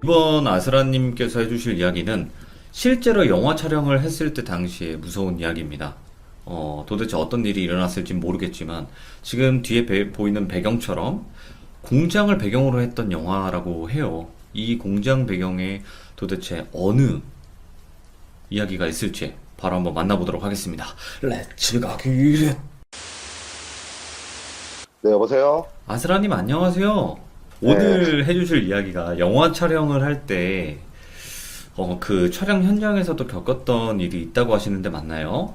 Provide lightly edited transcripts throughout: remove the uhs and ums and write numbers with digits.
이번 아스라님께서 해주실 이야기는 실제로 영화 촬영을 했을 때 당시에 무서운 이야기입니다. 도대체 어떤 일이 일어났을지 모르겠지만 지금 뒤에 보이는 배경처럼 공장을 배경으로 했던 영화라고 해요. 이 공장 배경에 도대체 어느 이야기가 있을지 바로 한번 만나보도록 하겠습니다. 렛츠 가기. 네, 여보세요? 아스라님 안녕하세요. 네. 오늘 해주실 이야기가 영화 촬영을 할 때, 그 촬영 현장에서도 겪었던 일이 있다고 하시는데 맞나요?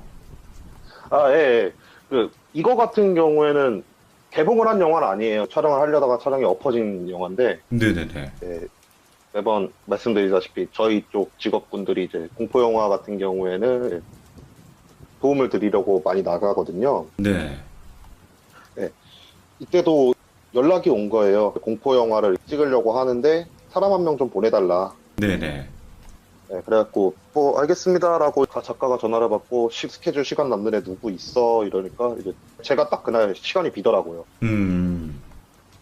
아, 예, 예. 이거 같은 경우에는 개봉을 한 영화는 아니에요. 촬영을 하려다가 촬영이 엎어진 영화인데, 네네네. 예, 매번 말씀드리다시피 저희 쪽 직업군들이 이제 공포영화 같은 경우에는 도움을 드리려고 많이 나가거든요. 네. 예, 이때도 연락이 온 거예요. 공포영화를 찍으려고 하는데 사람 한 명 좀 보내달라. 네네. 네, 그래갖고 뭐 알겠습니다라고 작가가 전화를 받고 스케줄 시간 남는 애 누구 있어 이러니까 이제 제가 딱 그날 시간이 비더라고요. 음,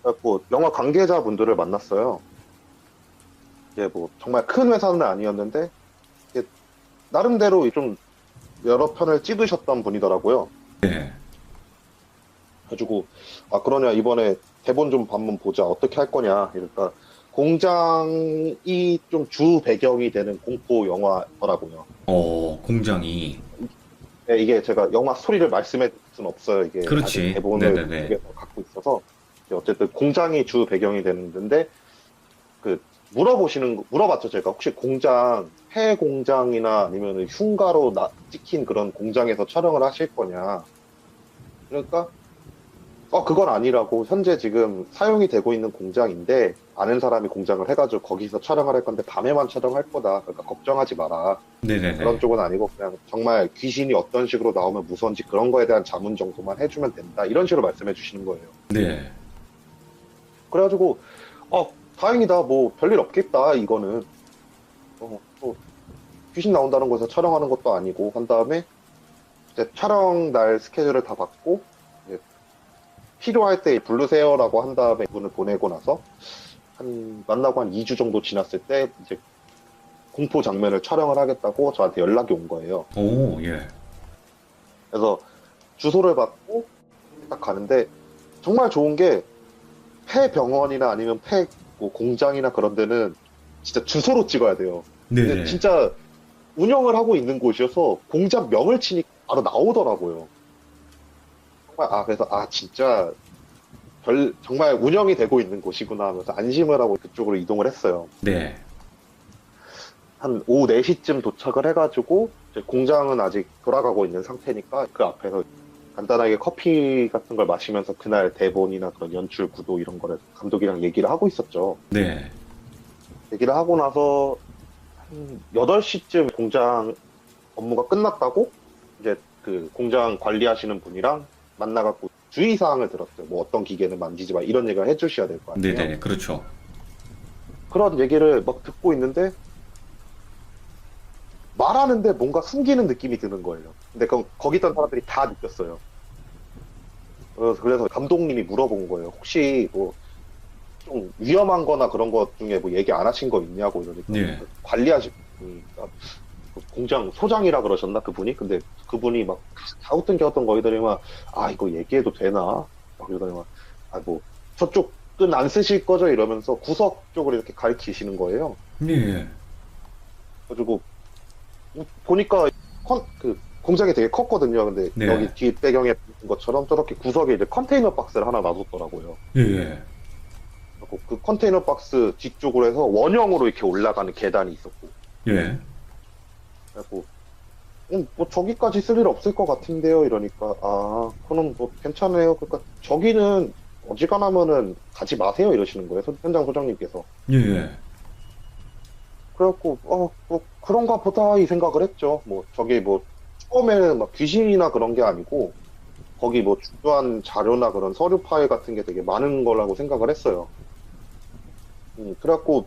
그래갖고 영화 관계자분들을 만났어요. 이게 뭐 정말 큰 회사는 아니었는데 이게 나름대로 좀 여러 편을 찍으셨던 분이더라고요. 네. 그래가지고 아 그러냐 이번에 대본 좀 한번 보자 어떻게 할 거냐 이러니까 공장이 좀 주 배경이 되는 공포 영화더라고요. 공장이. 네, 이게 제가 영화 스토리를 말씀할 수는 없어요. 이게 아직 그렇지. 대본을 네네네. 그쪽에서 갖고 있어서 이제 어쨌든 공장이 주 배경이 되는 데인데 그 물어봤죠. 제가 혹시 공장 폐 공장이나 아니면 흉가로 찍힌 그런 공장에서 촬영을 하실 거냐? 그러니까 그건 아니라고 현재 지금 사용이 되고 있는 공장인데 아는 사람이 공장을 해가지고 거기서 촬영을 할 건데 밤에만 촬영할 거다. 그러니까 걱정하지 마라. 그런 네네네. 쪽은 아니고 그냥 정말 귀신이 어떤 식으로 나오면 무서운지 그런 거에 대한 자문 정도만 해주면 된다. 이런 식으로 말씀해 주시는 거예요. 네. 그래가지고 다행이다. 뭐 별일 없겠다. 이거는 또 귀신 나온다는 곳에서 촬영하는 것도 아니고 한 다음에 이제 촬영 날 스케줄을 다 받고 이제 필요할 때 부르세요라고 한 다음에 이분을 보내고 나서 만나고 한 2주 정도 지났을 때 이제 공포 장면을 촬영을 하겠다고 저한테 연락이 온 거예요. 오, 예. 그래서 주소를 받고 딱 가는데 정말 좋은 게 폐병원이나 아니면 폐뭐 공장이나 그런 데는 진짜 주소로 찍어야 돼요. 근데 네네. 진짜 운영을 하고 있는 곳이어서 공장 명을 치니까 바로 나오더라고요. 정말 그래서 진짜 정말 운영이 되고 있는 곳이구나 하면서 안심을 하고 그쪽으로 이동을 했어요. 네. 한 오후 4시쯤 도착을 해가지고 이제 공장은 아직 돌아가고 있는 상태니까 그 앞에서 간단하게 커피 같은 걸 마시면서 그날 대본이나 그런 연출 구도 이런 거를 감독이랑 얘기를 하고 있었죠. 네. 얘기를 하고 나서 한 8시쯤 공장 업무가 끝났다고 이제 그 공장 관리하시는 분이랑 만나갖고 주의사항을 들었어요. 뭐 어떤 기계는 만지지 마 이런 얘기를 해주셔야 될 거 아니에요. 네네. 그렇죠. 그런 얘기를 막 듣고 있는데 말하는데 뭔가 숨기는 느낌이 드는 거예요. 근데 거기 있던 사람들이 다 느꼈어요. 그래서 감독님이 물어본 거예요. 혹시 뭐 좀 위험한 거나 그런 것 중에 뭐 얘기 안 하신 거 있냐고 이러니까 네. 관리하신 분이 그 공장 소장이라 그러셨나 그분이? 근데 그분이 막 갸우뚱갸우뚱 거리더니 막 이거 얘기해도 되나? 막 이러더니 뭐 저쪽은 안 쓰실 거죠? 이러면서 구석 쪽으로 이렇게 가리키시는 거예요. 네. 그래가지고 보니까 그 공장이 되게 컸거든요. 근데 네. 여기 뒤 배경에 보는 것처럼 저렇게 구석에 이제 컨테이너 박스를 하나 놔뒀더라고요. 예. 그리고 그 컨테이너 박스 뒤쪽으로 해서 원형으로 이렇게 올라가는 계단이 있었고. 예. 그래고 뭐 저기까지 쓸 일 없을 것 같은데요. 이러니까 그럼 뭐 괜찮아요. 그러니까 저기는 어지간하면은 가지 마세요. 이러시는 거예요. 현장 소장님께서. 예. 그래갖고 뭐 그런가 보다 이 생각을 했죠. 뭐 저기 뭐 처음에는 막 귀신이나 그런 게 아니고 거기 뭐 중요한 자료나 그런 서류 파일 같은 게 되게 많은 거라고 생각을 했어요. 그래갖고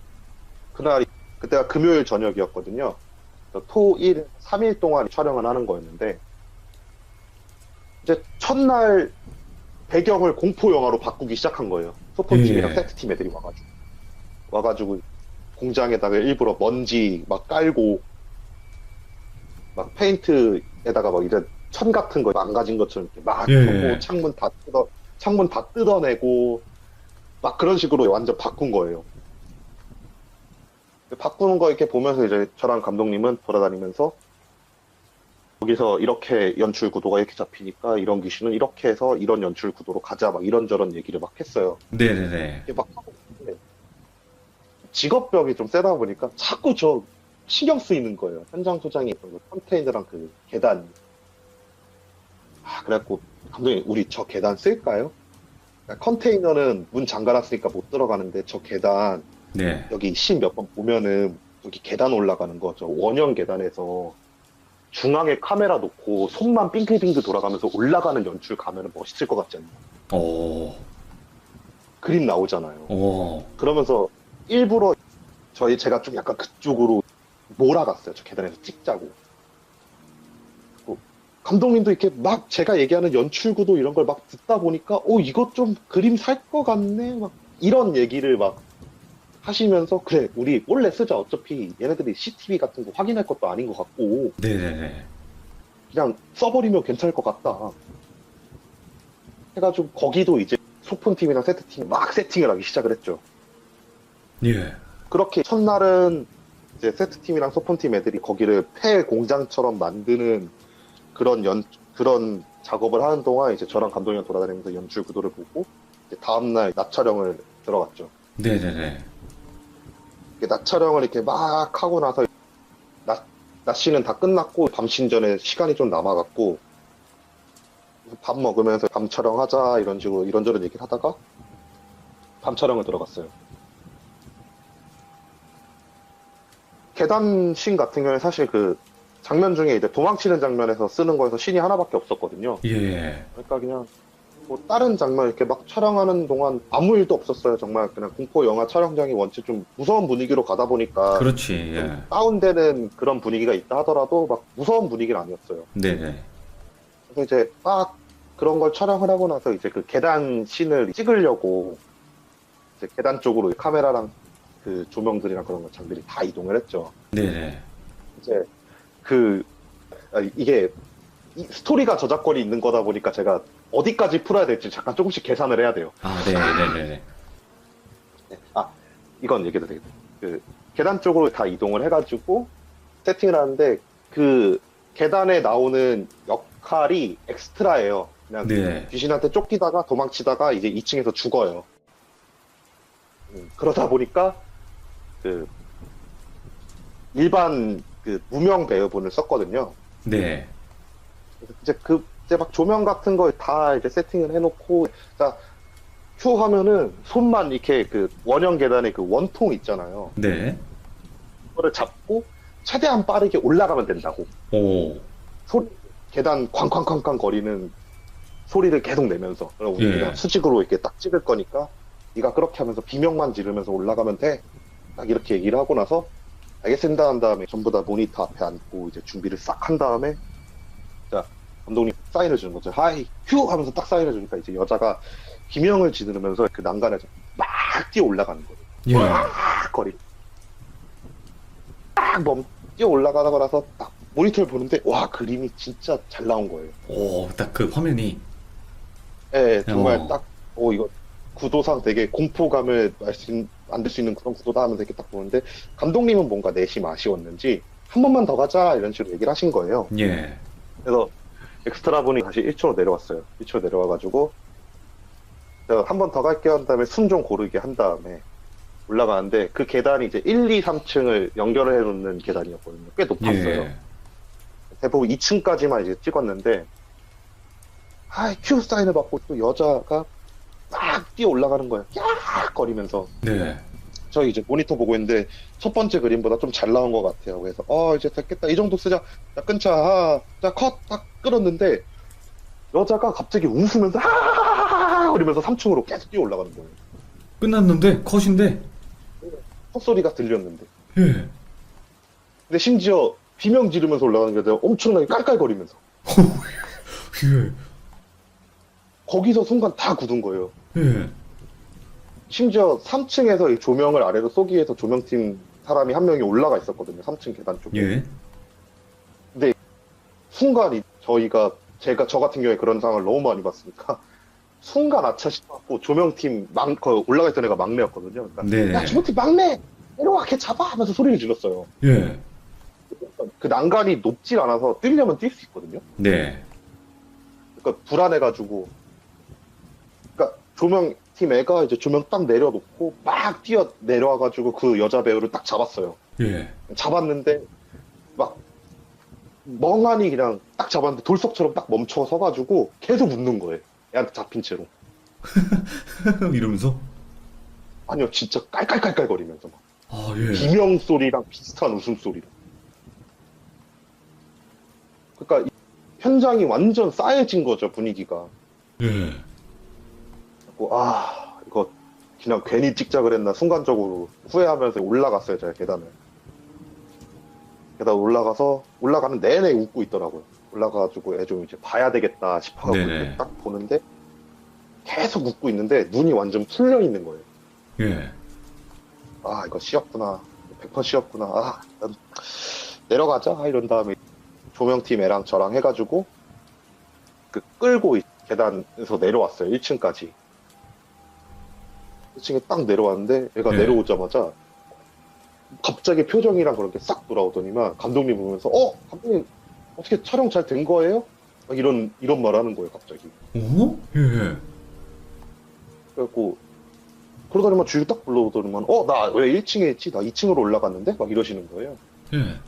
그때가 금요일 저녁이었거든요. 그래서 토, 일, 3일 동안 촬영을 하는 거였는데 이제 첫날 배경을 공포 영화로 바꾸기 시작한 거예요. 소품팀이랑 예. 세트팀 애들이 와가지고 공장에다가 일부러 먼지 막 깔고 막 페인트에다가 막 이런 천 같은 거 망가진 것처럼 이렇게 막 예. 펴고 창문 다 뜯어내고 막 그런 식으로 완전 바꾼 거예요. 바꾸는 거 이렇게 보면서 이제 저랑 감독님은 돌아다니면서 여기서 이렇게 연출 구도가 이렇게 잡히니까 이런 귀신은 이렇게 해서 이런 연출 구도로 가자 막 이런저런 얘기를 막 했어요. 네네네. 이게 막 하고 있는데 직업병이 좀 세다 보니까 자꾸 저 신경 쓰이는 거예요. 현장 소장이 있던 그 컨테이너랑 그 계단. 그래갖고 감독님 우리 저 계단 쓸까요? 그러니까 컨테이너는 문 잠가놨으니까 못 들어가는데 저 계단 네. 여기 씬 몇 번 보면은 여기 계단 올라가는 거 저 원형 계단에서 중앙에 카메라 놓고 손만 빙글빙글 돌아가면서 올라가는 연출 가면은 멋있을 것 같지 않나요? 오, 그림 나오잖아요. 오, 그러면서 일부러 제가 좀 약간 그쪽으로 몰아갔어요. 저 계단에서 찍자고. 감독님도 이렇게 막 제가 얘기하는 연출구도 이런 걸 막 듣다 보니까, 이거 좀 그림 살 것 같네? 막 이런 얘기를 막 하시면서, 그래, 우리 몰래 쓰자. 어차피 얘네들이 CCTV 같은 거 확인할 것도 아닌 것 같고, 네네네. 그냥 써버리면 괜찮을 것 같다. 해가지고 거기도 이제 소품팀이랑 세트팀 막 세팅을 하기 시작을 했죠. 예. 그렇게 첫날은 이제 세트팀이랑 소품팀 애들이 거기를 폐 공장처럼 만드는 그런 작업을 하는 동안 이제 저랑 감독이랑 돌아다니면서 연출 구도를 보고 이제 다음날 낮 촬영을 들어갔죠. 네네네. 낮 촬영을 이렇게 막 하고 나서 낮 씬은 다 끝났고 밤 씬 전에 시간이 좀 남아갖고 밥 먹으면서 밤 촬영하자 이런 식으로 이런저런 얘기를 하다가 밤 촬영을 들어갔어요. 계단 씬 같은 경우에 사실 그 장면 중에 이제 도망치는 장면에서 쓰는 거에서 씬이 하나밖에 없었거든요. 예. 그러니까 그냥 뭐 다른 장면 이렇게 막 촬영하는 동안 아무 일도 없었어요. 정말 그냥 공포 영화 촬영장이 원체 좀 무서운 분위기로 가다 보니까 그렇지. 좀 예. 다운되는 그런 분위기가 있다 하더라도 막 무서운 분위기는 아니었어요. 네네. 그래서 이제 막 그런 걸 촬영을 하고 나서 이제 그 계단 씬을 찍으려고 이제 계단 쪽으로 카메라랑 그 조명들이랑 그런 거 장비를 다 이동을 했죠. 네네. 이제 이게 스토리가 저작권이 있는 거다 보니까 제가 어디까지 풀어야 될지 잠깐 조금씩 계산을 해야 돼요. 아, 네네네네. 이건 얘기해도 되겠다. 그 계단 쪽으로 다 이동을 해가지고 세팅을 하는데 그 계단에 나오는 역할이 엑스트라예요. 그냥 네. 귀신한테 쫓기다가 도망치다가 이제 2층에서 죽어요. 그러다 보니까 그 일반 그 무명 배우분을 썼거든요. 네. 이제 막 조명 같은 걸 다 이제 세팅을 해놓고, 자, 큐 하면은 손만 이렇게 그 원형 계단에 그 원통 있잖아요. 네. 그거를 잡고 최대한 빠르게 올라가면 된다고. 오. 계단 쾅쾅쾅쾅 거리는 소리를 계속 내면서. 그럼 우리 예. 그냥 수직으로 이렇게 딱 찍을 거니까 네가 그렇게 하면서 비명만 지르면서 올라가면 돼. 딱 이렇게 얘기를 하고 나서 알겠습니다 한 다음에 전부 다 모니터 앞에 앉고 이제 준비를 싹 한 다음에 자 감독님 사인을 주는 거죠. 하이 휴 하면서 딱 사인을 주니까 이제 여자가 비명을 지르면서 그 난간에서 막 뛰어 올라가는 거예요. 예. 막 거리 딱 뛰어 올라가다가 나서 딱 모니터를 보는데 와 그림이 진짜 잘 나온 거예요. 오, 딱 그 화면이. 예, 정말 어. 딱 이거 구도상 되게 공포감을 만들 수 있는 그런 구도다 하면서 이렇게 딱 보는데 감독님은 뭔가 내심 아쉬웠는지 한 번만 더 가자 이런 식으로 얘기를 하신 거예요. 예. 그래서 엑스트라 분이 다시 1초로 내려왔어요. 1초 내려와가지고 제가 한 번 더 갈게요 한 다음에 숨 좀 고르게 한 다음에 올라가는데 그 계단이 이제 1, 2, 3층을 연결을 해놓는 계단이었거든요. 꽤 높았어요. 예. 대부분 2층까지만 이제 찍었는데 큐 사인을 받고 또 여자가 막 뛰어 올라가는 거예요. 야 거리면서 네. 저 이제 모니터 보고 있는데 첫 번째 그림보다 좀 잘 나온 것 같아요. 그래서 이제 됐겠다 이 정도 쓰자. 자 끊자. 자 컷 딱 끌었는데 여자가 갑자기 웃으면서 거리면서 3층으로 계속 뛰어 올라가는 거예요. 끝났는데 컷인데. 헛소리가 들렸는데. 예. 근데 심지어 비명 지르면서 올라가는 게 아니라 엄청나게 깔깔거리면서 예. 거기서 순간 다 굳은 거예요. 예. 심지어 3층에서 이 조명을 아래로 쏘기 위해서 조명팀 사람이 한 명이 올라가 있었거든요. 3층 계단 쪽에. 예. 근데 순간 저 같은 경우에 그런 상황을 너무 많이 봤으니까 순간 아차 싶었고 조명팀 올라가 있던 애가 막내였거든요. 그러니까 네. 야 조명팀 막내 내려와 걔 잡아 하면서 소리를 질렀어요. 예. 그 난간이 높질 않아서 뛰려면 뛸 수 있거든요. 네. 그러니까 불안해가지고 그러니까 조명팀 애가 이제 조명 딱 내려놓고 막 뛰어 내려와가지고 그 여자 배우를 딱 잡았어요. 예. 잡았는데 막 멍하니 그냥 딱 잡았는데 돌석처럼 딱 멈춰 서가지고 계속 웃는 거예요. 애한테 잡힌 채로. 이러면서? 아니요, 진짜 깔깔깔깔거리면서 막 아, 예. 비명 소리랑 비슷한 웃음소리로. 그러니까 현장이 완전 싸해진 거죠, 분위기가. 예. 이거 그냥 괜히 찍자 그랬나 순간적으로 후회하면서 올라갔어요, 제가 계단을. 계단 올라가는 내내 웃고 있더라고요. 올라가가지고 애 좀 이제 봐야 되겠다 싶어가지고 네네. 딱 보는데 계속 웃고 있는데 눈이 완전 풀려 있는 거예요. 예. 이거 씨였구나. 100% 씨였구나. 난 내려가자. 이런 다음에 조명팀 애랑 저랑 해가지고 끌고 계단에서 내려왔어요. 1층까지. 1층에 딱 내려왔는데 애가 네. 내려오자마자 갑자기 표정이랑 그런 게 싹 돌아오더니만 감독님 보면서 감독님 어떻게 촬영 잘 된 거예요? 막 이런 말 하는 거예요, 갑자기. 오? 예. 그래갖고 그러더니만 주위 딱 불러오더니만 나 왜 1층에 있지? 나 2층으로 올라갔는데? 막 이러시는 거예요. 예.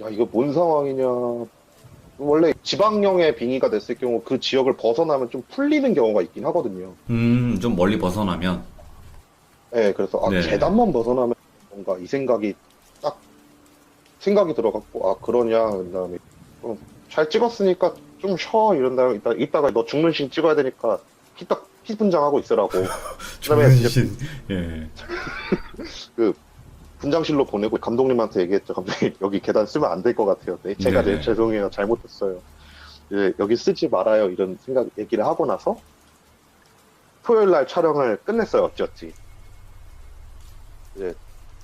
야, 이거 뭔 상황이냐. 원래 지방령의 빙의가 됐을 경우 그 지역을 벗어나면 좀 풀리는 경우가 있긴 하거든요. 좀 멀리 벗어나면. 네, 그래서 네. 계단만 벗어나면 뭔가 이 생각이 딱 생각이 들어갖고 그러냐. 그다음에 잘 찍었으니까 좀 쉬어 이런 다음에 이따가 너 죽는 씬 찍어야 되니까 피 분장하고 있으라고. 그다음에 이제 조현신. 예. 그 분장실로 보내고 감독님한테 얘기했죠. 감독님 여기 계단 쓰면 안 될 것 같아요. 네, 제가 네네. 죄송해요. 잘못했어요. 여기 쓰지 말아요. 이런 얘기를 하고 나서 토요일 날 촬영을 끝냈어요. 어찌어찌. 이제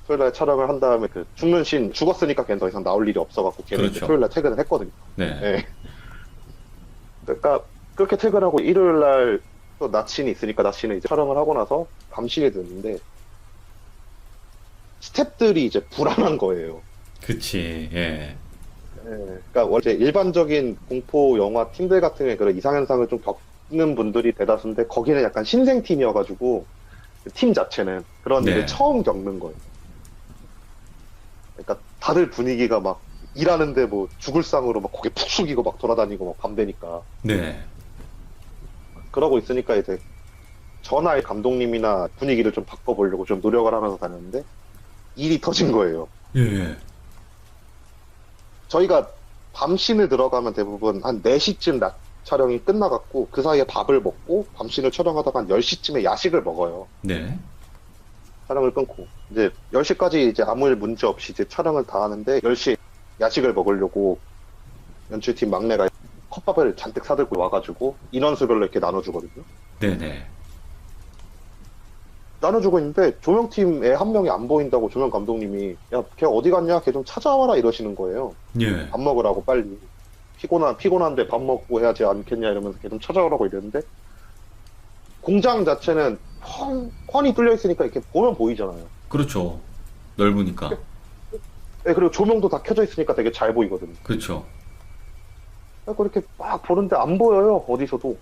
토요일 날 촬영을 한 다음에 그 죽는 씬 죽었으니까 걔는 더 이상 나올 일이 없어갖고 걔는 이제 그렇죠. 토요일 날 퇴근을 했거든요. 네. 네. 그러니까 그렇게 퇴근하고 일요일 날 또 낮신이 있으니까 낮신을 이제 촬영을 하고 나서 밤실에 드는데 스태프들이 이제 불안한 거예요. 그치. 예. 그러니까 원래 일반적인 공포 영화 팀들 같은 경우에 그런 이상현상을 좀 겪는 분들이 대다수인데 거기는 약간 신생팀이어가지고 팀 자체는 그런 네. 일을 처음 겪는 거예요. 그러니까 다들 분위기가 막 일하는데 뭐 죽을 상으로 막 고개 푹 숙이고 막 돌아다니고 막 밤 되니까 네. 그러고 있으니까 이제 전화의 감독님이나 분위기를 좀 바꿔보려고 좀 노력을 하면서 다녔는데 일이 터진 거예요. 예. 저희가 밤씬을 들어가면 대부분 한 4시쯤 낮 촬영이 끝나갖고 그 사이에 밥을 먹고 밤씬을 촬영하다가 한 10시쯤에 야식을 먹어요. 네. 촬영을 끊고. 이제 10시까지 이제 아무 일 문제 없이 이제 촬영을 다 하는데 10시에 야식을 먹으려고 연출팀 막내가 컵밥을 잔뜩 사들고 와가지고 인원수별로 이렇게 나눠주거든요. 네네. 나눠주고 있는데 조명팀에 한 명이 안 보인다고 조명 감독님이 야, 걔 어디 갔냐? 걔 좀 찾아와라 이러시는 거예요. 예. 밥 먹으라고 빨리. 피곤한데 밥 먹고 해야지 않겠냐 이러면서 걔 좀 찾아오라고 이랬는데 공장 자체는 훤히 뚫려 있으니까 이렇게 보면 보이잖아요. 그렇죠. 넓으니까. 네, 그리고 조명도 다 켜져 있으니까 되게 잘 보이거든요. 그렇죠. 그래서 이렇게 막 보는데 안 보여요. 어디서도.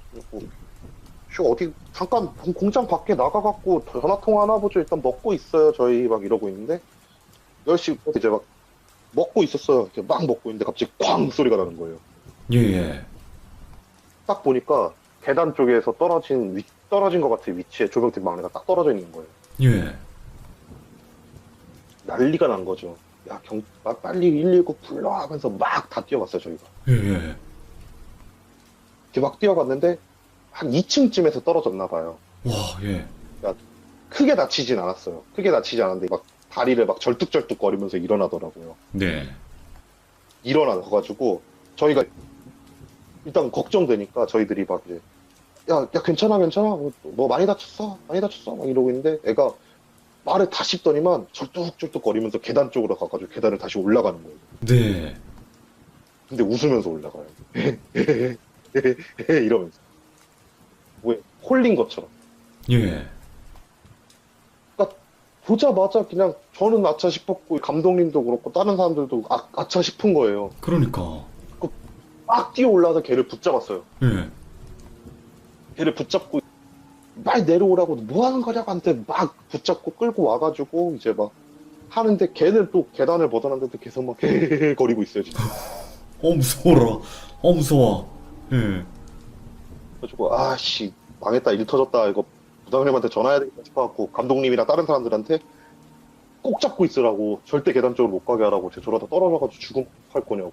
어디 잠깐 공장 밖에 나가갖고 전화 통화 하나 보죠. 일단 먹고 있어요. 저희 막 이러고 있는데 10시 이제 막 먹고 있었어요. 이렇게 막 먹고 있는데 갑자기 쾅 소리가 나는 거예요. 예. 딱 보니까 계단 쪽에서 떨어진 것 같은 위치에 조명팀 막내가 딱 떨어져 있는 거예요. 예. 난리가 난 거죠. 야, 빨리 119 불러 하면서 막 다 뛰어갔어요, 저희가. 예. 이렇게 막 뛰어갔는데 한 2층쯤에서 떨어졌나 봐요. 와, 예. 크게 다치진 않았어요. 크게 다치지 않았는데 막 다리를 막 절뚝절뚝 거리면서 일어나더라고요. 네. 일어나가지고 저희가 일단 걱정되니까 저희들이 막 이제 야 괜찮아 뭐 많이 다쳤어 막 이러고 있는데 애가 말을 다 씹더니만 절뚝절뚝 거리면서 계단 쪽으로 가가지고 계단을 다시 올라가는 거예요. 네. 근데 웃으면서 올라가요. 이러면서. 왜 홀린 것처럼. 예. 그러니까 보자마자 그냥 저는 아차 싶었고 감독님도 그렇고 다른 사람들도 아차 싶은 거예요. 그러니까. 막 뛰어 올라서 걔를 붙잡았어요. 예. 걔를 붙잡고 말 내려오라고 뭐 하는 거냐고 한테 막 붙잡고 끌고 와가지고 이제 막 하는데 걔는 또 계단을 벗어났는데 계속 막 거리고 있어요 진짜. 무서워라. 무서워. 예. 그래가지고 아씨 망했다 일 터졌다 이거 부장님한테 전화해야 되겠다 싶어갖고 감독님이랑 다른 사람들한테 꼭 잡고 있으라고 절대 계단 쪽으로 못 가게 하라고 제 저러다 떨어져가지고 죽음할 거냐고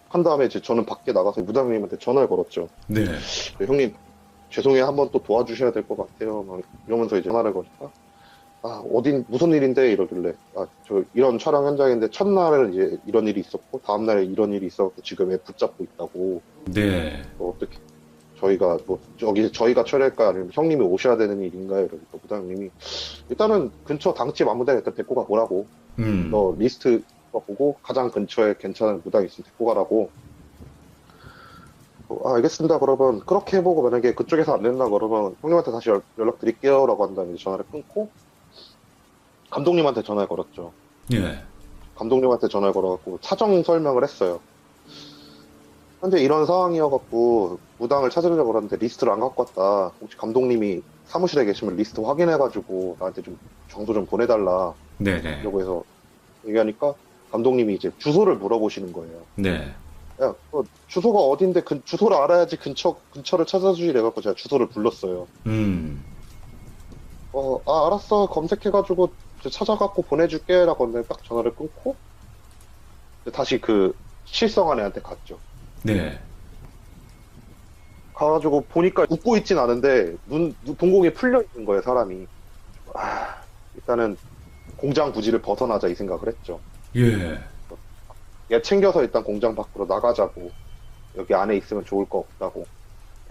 한 다음에 이제 저는 밖에 나가서 부장님한테 전화를 걸었죠. 네. 형님 죄송해요 한번 또 도와주셔야 될 것 같아요 막 이러면서 이제 전화를 거니까 어딘 무슨 일인데 이러길래 저 이런 촬영 현장인데 첫날은 이제 이런 일이 있었고 다음날에 이런 일이 있었고 지금 애 붙잡고 있다고 네. 어떻게 저희가 뭐 여기 저희가 처리할까 아니면 형님이 오셔야 되는 일인가요? 이러니까 부장님이 일단은 근처 당집 아무데나 일단 데리고 가보라고 너 리스트 보고 가장 근처에 괜찮은 무당 있으면 데리고 가라고 알겠습니다. 그러면 그렇게 해보고 만약에 그쪽에서 안 된다 그러면 형님한테 다시 연락 드릴게요 라고 한 다음에 전화를 끊고 감독님한테 전화를 걸었죠. 예. 감독님한테 전화를 걸어갖고 사정 설명을 했어요. 현재 이런 상황이어갖고 무당을 찾으려고 그러는데 리스트를 안 갖고 왔다. 혹시 감독님이 사무실에 계시면 리스트 확인해가지고 나한테 좀 정도 좀 보내달라. 네네. 이러고 해서 얘기하니까 감독님이 이제 주소를 물어보시는 거예요. 네. 야, 주소가 어딘데 주소를 알아야지 근처를 찾아주지 이래갖고 제가 주소를 불렀어요. 알았어. 검색해가지고 찾아갖고 보내줄게 라고 했는데 딱 전화를 끊고 다시 그 실성한 애한테 갔죠. 네. 가가지고 보니까 웃고 있진 않은데 동공이 풀려 있는 거예요 사람이. 일단은 공장 부지를 벗어나자 이 생각을 했죠. 예. 얘 챙겨서 일단 공장 밖으로 나가자고 여기 안에 있으면 좋을 거 없다고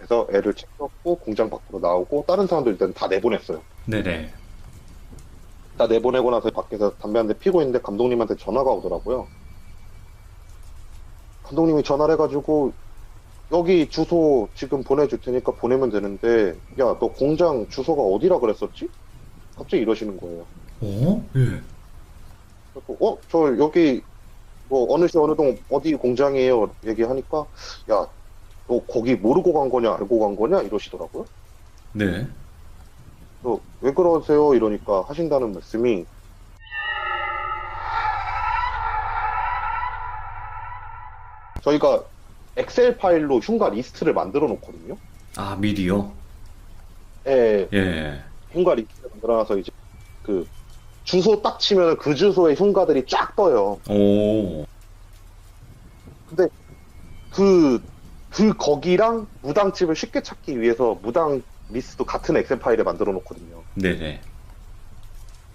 해서 애를 챙겼고 공장 밖으로 나오고 다른 사람들 일단 다 내보냈어요. 네네. 다 내보내고 나서 밖에서 담배 한 대 피고 있는데 감독님한테 전화가 오더라고요. 감독님이 전화를 해가지고 여기 주소 지금 보내줄 테니까 보내면 되는데 야 너 공장 주소가 어디라 그랬었지? 갑자기 이러시는 거예요. 예. 그래서 저 여기 뭐 어느 시 어느 동 어디 공장이에요 얘기하니까 야 너 거기 모르고 간 거냐 알고 간 거냐 이러시더라고요. 네. 왜 그러세요 이러니까 하신다는 말씀이 저희가 엑셀 파일로 흉가 리스트를 만들어 놓거든요. 미리요? 예, 예. 흉가 리스트를 만들어놔서 이제 그 주소 딱 치면 그 주소의 흉가들이 쫙 떠요. 오. 근데 그 거기랑 무당집을 쉽게 찾기 위해서 무당 리스트도 같은 엑셀 파일에 만들어 놓거든요. 네네.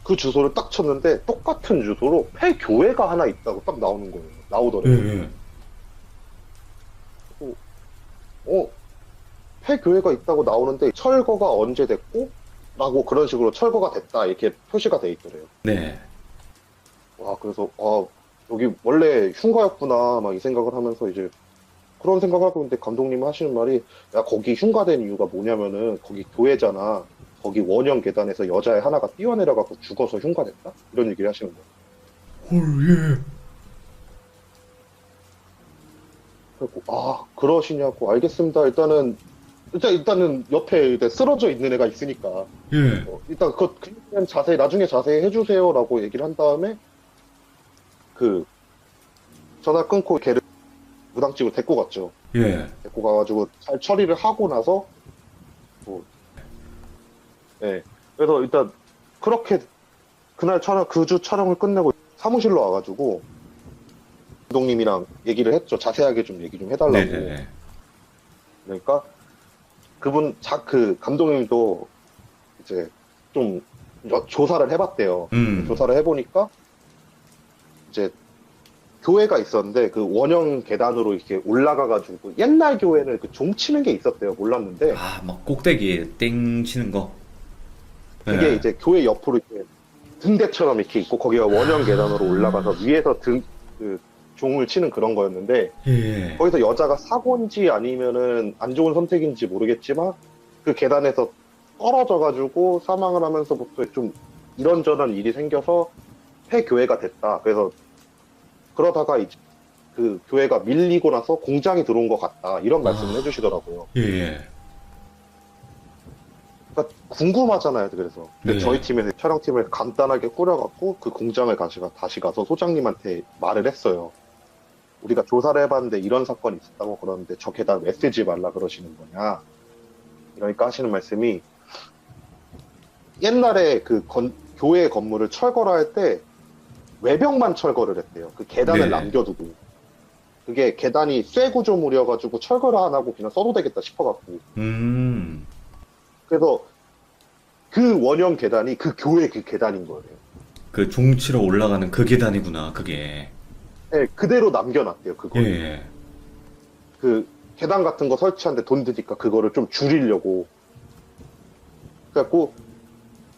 그 주소를 딱 쳤는데 똑같은 주소로 폐교회가 하나 있다고 딱 나오는 거예요. 나오더라고요. 예. 폐교회가 있다고 나오는데 철거가 언제 됐고 라고 그런 식으로 철거가 됐다 이렇게 표시가 돼 있더래요. 네. 와 그래서 여기 원래 흉가였구나 막 이 생각을 하면서 이제 그런 생각을 하고 있는데 감독님이 하시는 말이 야 거기 흉가된 이유가 뭐냐면은 거기 교회잖아. 거기 원형 계단에서 여자애 하나가 뛰어내려가고 죽어서 흉가됐다? 이런 얘기를 하시는 거예요. 예. 그리고 그러시냐고 알겠습니다. 일단은 옆에 일단 쓰러져 있는 애가 있으니까 예. 일단 그냥 나중에 자세히 해주세요라고 얘기를 한 다음에 그 전화 끊고 걔를 무당집으로 데리고 갔죠. 예. 데리고 가가지고 잘 처리를 하고 나서 그래서 일단 그렇게 그날 그 주 촬영을 끝내고 사무실로 와가지고 감독님이랑 얘기를 했죠. 자세하게 좀 얘기 좀 해달라고. 네네네. 그러니까 그 감독님도 이제 좀 조사를 해봤대요. 조사를 해보니까 이제 교회가 있었는데 그 원형 계단으로 이렇게 올라가가지고 옛날 교회는 그 종 치는 게 있었대요. 몰랐는데 막 꼭대기에 땡 치는 거. 그게 네. 이제 교회 옆으로 이렇게 등대처럼 이렇게 있고 거기가 원형 계단으로 올라가서 위에서 그 종을 치는 그런 거였는데 예. 거기서 여자가 사고인지 아니면은 안 좋은 선택인지 모르겠지만 그 계단에서 떨어져가지고 사망을 하면서부터 좀 이런저런 일이 생겨서 폐교회가 됐다. 그래서 그러다가 이제 그 교회가 밀리고 나서 공장이 들어온 것 같다. 이런 말씀을 아, 해주시더라고요. 예, 예. 그러니까 궁금하잖아요. 그래서 근데 저희 네. 팀에서 촬영팀을 간단하게 꾸려갖고 그 공장을 다시 가서 소장님한테 말을 했어요. 우리가 조사를 해봤는데 이런 사건이 있었다고 그러는데 저 계단 왜 쓰지 말라 그러시는 거냐. 이러니까 하시는 말씀이 옛날에 교회 건물을 철거를 할 때 외벽만 철거를 했대요. 그 계단을 네네. 남겨두고. 그게 계단이 쇠 구조물이어가지고 철거를 안 하고 그냥 써도 되겠다 싶어갖고. 음, 그래서 그 원형 계단이 그 교회 그 계단인 거예요. 그 종치러 올라가는 그 계단이구나, 그게. 네, 그대로 남겨놨대요, 예, 그거를. 예. 그 계단 같은 거 설치하는데 돈 드니까 그거를 좀 줄이려고. 그래갖고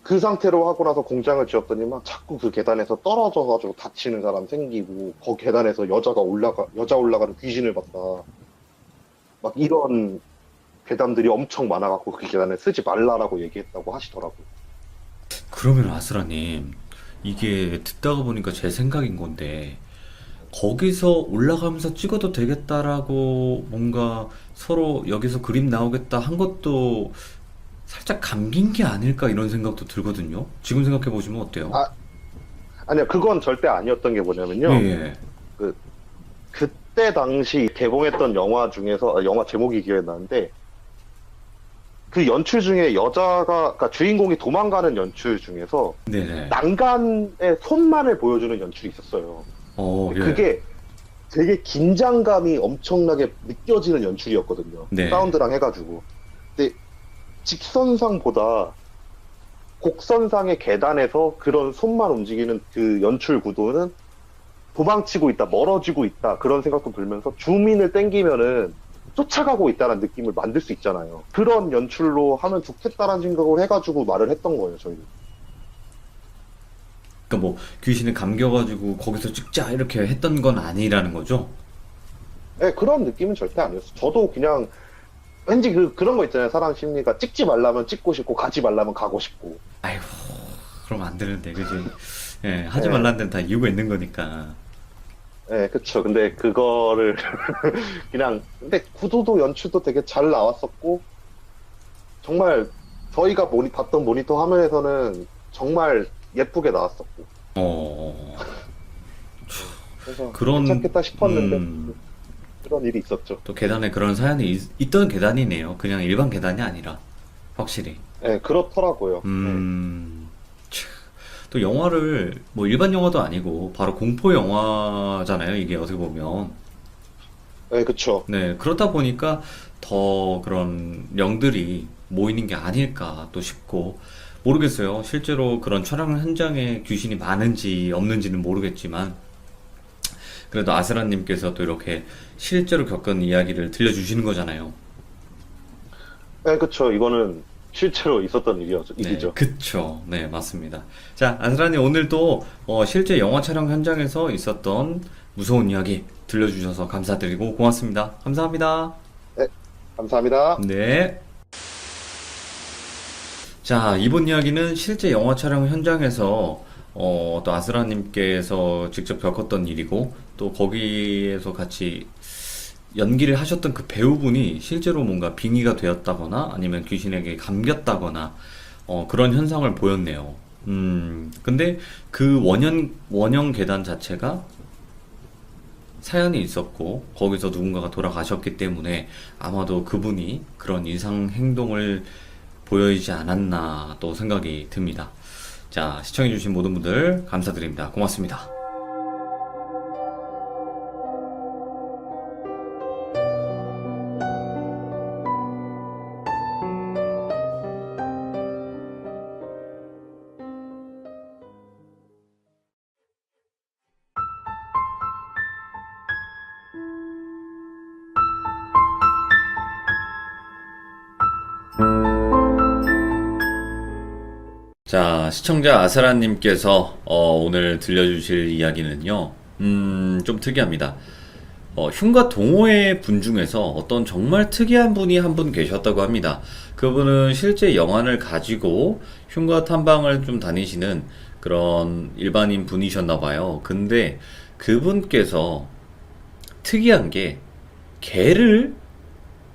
그 상태로 하고 나서 공장을 지었더니만 자꾸 그 계단에서 떨어져가지고 다치는 사람 생기고, 그 계단에서 여자 올라가는 귀신을 봤다. 막 이런 괴담들이 엄청 많아갖고 그 계단에 쓰지 말라라고 얘기했다고 하시더라고요. 그러면 아스라님, 이게 듣다가 보니까 제 생각인 건데, 거기서 올라가면서 찍어도 되겠다라고 뭔가 서로 여기서 그림 나오겠다 한 것도 살짝 감긴 게 아닐까 이런 생각도 들거든요. 지금 생각해 보시면 어때요? 아, 아니요. 그건 절대 아니었던 게 예, 뭐냐면요. 예. 그, 그때 당시 개봉했던 영화 중에서, 영화 제목이 기억이 나는데, 그 연출 중에 그러니까 주인공이 도망가는 연출 중에서 네네. 난간의 손만을 보여주는 연출이 있었어요. 어, 근데 예. 그게 되게 긴장감이 엄청나게 느껴지는 연출이었거든요. 네. 사운드랑 해가지고. 근데 직선상보다 곡선상의 계단에서 그런 손만 움직이는 그 연출 구도는 도망치고 있다, 멀어지고 있다, 그런 생각도 들면서 주민을 땡기면은 쫓아가고 있다는 느낌을 만들 수 있잖아요. 그런 연출로 하면 좋겠다라는 생각을 해가지고 말을 했던 거예요, 저희는. 그러니까 뭐 귀신에 감겨가지고 거기서 찍자 이렇게 했던 건 아니라는 거죠? 네, 그런 느낌은 절대 아니었어요. 저도 그냥 왠지 그런 거 있잖아요. 사람 심리가 찍지 말라면 찍고 싶고 가지 말라면 가고 싶고. 아이고, 그러면 안 되는데, 그지? 예, 하지 예, 말라는 데는 다 이유가 있는 거니까. 예, 그쵸. 근데 그거를 근데 구도도 연출도 되게 잘 나왔었고, 정말 저희가 봤던 모니터 화면에서는 정말 예쁘게 나왔었고, 어, 그래서 그런, 괜찮겠다 싶었는데, 음, 그런 일이 있었죠. 또 계단에 그런 사연이 있던 계단이네요. 그냥 일반 계단이 아니라. 확실히. 예, 그렇더라고요. 예, 참, 또 영화를, 뭐 일반 영화도 아니고, 바로 공포 영화잖아요. 이게 어떻게 보면. 예, 그쵸. 네, 그렇다 보니까 더 그런 명들이 모이는 게 아닐까 또 싶고, 모르겠어요. 실제로 그런 촬영 현장에 귀신이 많은지 없는지는 모르겠지만, 그래도 아스라님께서 또 이렇게 실제로 겪은 이야기를 들려주시는 거잖아요. 예, 그쵸. 이거는 실제로 있었던 네, 일이죠. 그쵸. 네, 맞습니다. 자, 아스라님 오늘 또 실제 영화 촬영 현장에서 있었던 무서운 이야기 들려주셔서 감사드리고 고맙습니다. 감사합니다. 네, 감사합니다. 네. 자, 이번 이야기는 실제 영화 촬영 현장에서 또 아스라님께서 직접 겪었던 일이고 또 거기에서 같이 연기를 하셨던 그 배우분이 실제로 뭔가 빙의가 되었다거나 아니면 귀신에게 감겼다거나 그런 현상을 보였네요. 근데 그 원형 계단 자체가 사연이 있었고 거기서 누군가가 돌아가셨기 때문에 아마도 그분이 그런 이상 행동을 보여지지 않았나 또 생각이 듭니다. 자, 시청해주신 모든 분들 감사드립니다. 고맙습니다. 자, 시청자 아스라님께서 오늘 들려주실 이야기는요, 좀 특이합니다. 흉가 동호회 분 중에서 어떤 정말 특이한 분이 한 분 계셨다고 합니다. 그분은 실제 영안을 가지고 흉가 탐방을 좀 다니시는 그런 일반인 분이셨나 봐요. 근데 그분께서 특이한 게 개를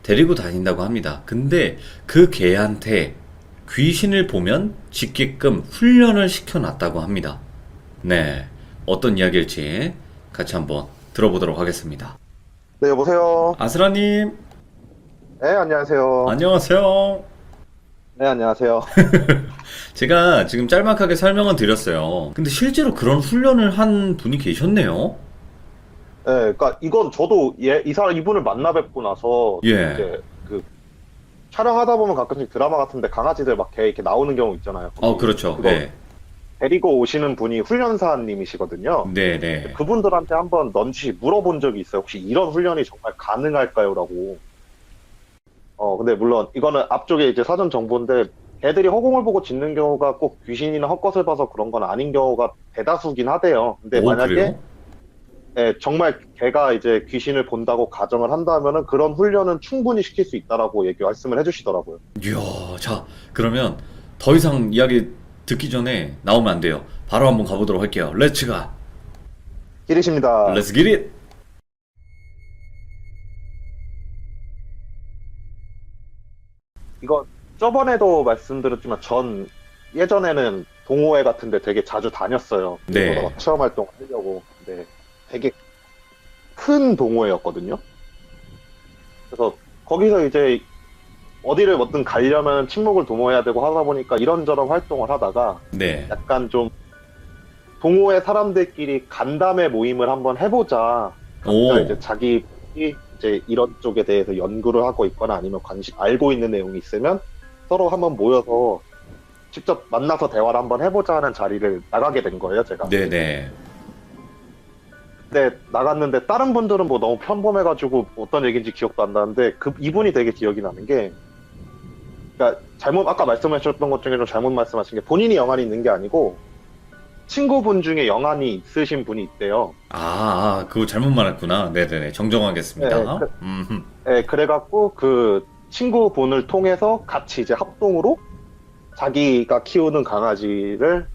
데리고 다닌다고 합니다. 근데 그 개한테 귀신을 보면 짖게끔 훈련을 시켜놨다고 합니다. 네, 어떤 이야기일지 같이 한번 들어보도록 하겠습니다. 네, 여보세요. 아스라님, 네, 안녕하세요. 안녕하세요. 네, 안녕하세요. 제가 지금 짤막하게 설명은 드렸어요. 근데 실제로 그런 훈련을 한 분이 계셨네요. 네, 그러니까 이건 저도 이분을 만나 뵙고 나서 예. 이제 그 촬영하다 보면 가끔씩 드라마 같은데 강아지들 막 개 이렇게 나오는 경우 있잖아요. 거기. 그렇죠. 그거 네. 데리고 오시는 분이 훈련사님이시거든요. 네네. 그분들한테 한번 넌지 물어본 적이 있어요. 혹시 이런 훈련이 정말 가능할까요? 라고. 근데 물론 이거는 앞쪽에 이제 사전 정보인데 개들이 허공을 보고 짖는 경우가 꼭 귀신이나 헛것을 봐서 그런 건 아닌 경우가 대다수긴 하대요. 근데 만약에 그래요? 정말 개가 이제 귀신을 본다고 가정을 한다면은 그런 훈련은 충분히 시킬 수 있다라고 말씀을 해주시더라고요. 이야, 자, 그러면 더 이상 이야기 듣기 전에 나오면 안 돼요. 바로 한번 가보도록 할게요. 렛츠 가. 기리십니다. 렛츠 기릿. 이거 저번에도 말씀드렸지만 예전에는 동호회 같은데 되게 자주 다녔어요. 네. 그래서 막 체험 활동 하려고. 근데 되게 큰 동호회였거든요. 그래서 거기서 이제 어디를 뭐든 가려면 침묵을 도모해야 되고 하다 보니까 이런저런 활동을 하다가 네. 약간 좀 동호회 사람들끼리 간담회 모임을 한번 해보자. 오. 각자 이제 자기 이제 이런 쪽에 대해서 연구를 하고 있거나 아니면 알고 있는 내용이 있으면 서로 한번 모여서 직접 만나서 대화를 한번 해보자 하는 자리를 나가게 된 거예요, 제가. 네네. 근데 나갔는데 다른 분들은 뭐 너무 평범해가지고 어떤 얘기인지 기억도 안 나는데 이분이 되게 기억이 나는 게, 그러니까 아까 말씀하셨던 것 중에 좀 잘못 말씀하신 게 본인이 영안이 있는 게 아니고 친구분 중에 영안이 있으신 분이 있대요. 그거 잘못 말했구나. 네네네. 정정하겠습니다. 네, 그래갖고 그 친구분을 통해서 같이 이제 합동으로 자기가 키우는 강아지를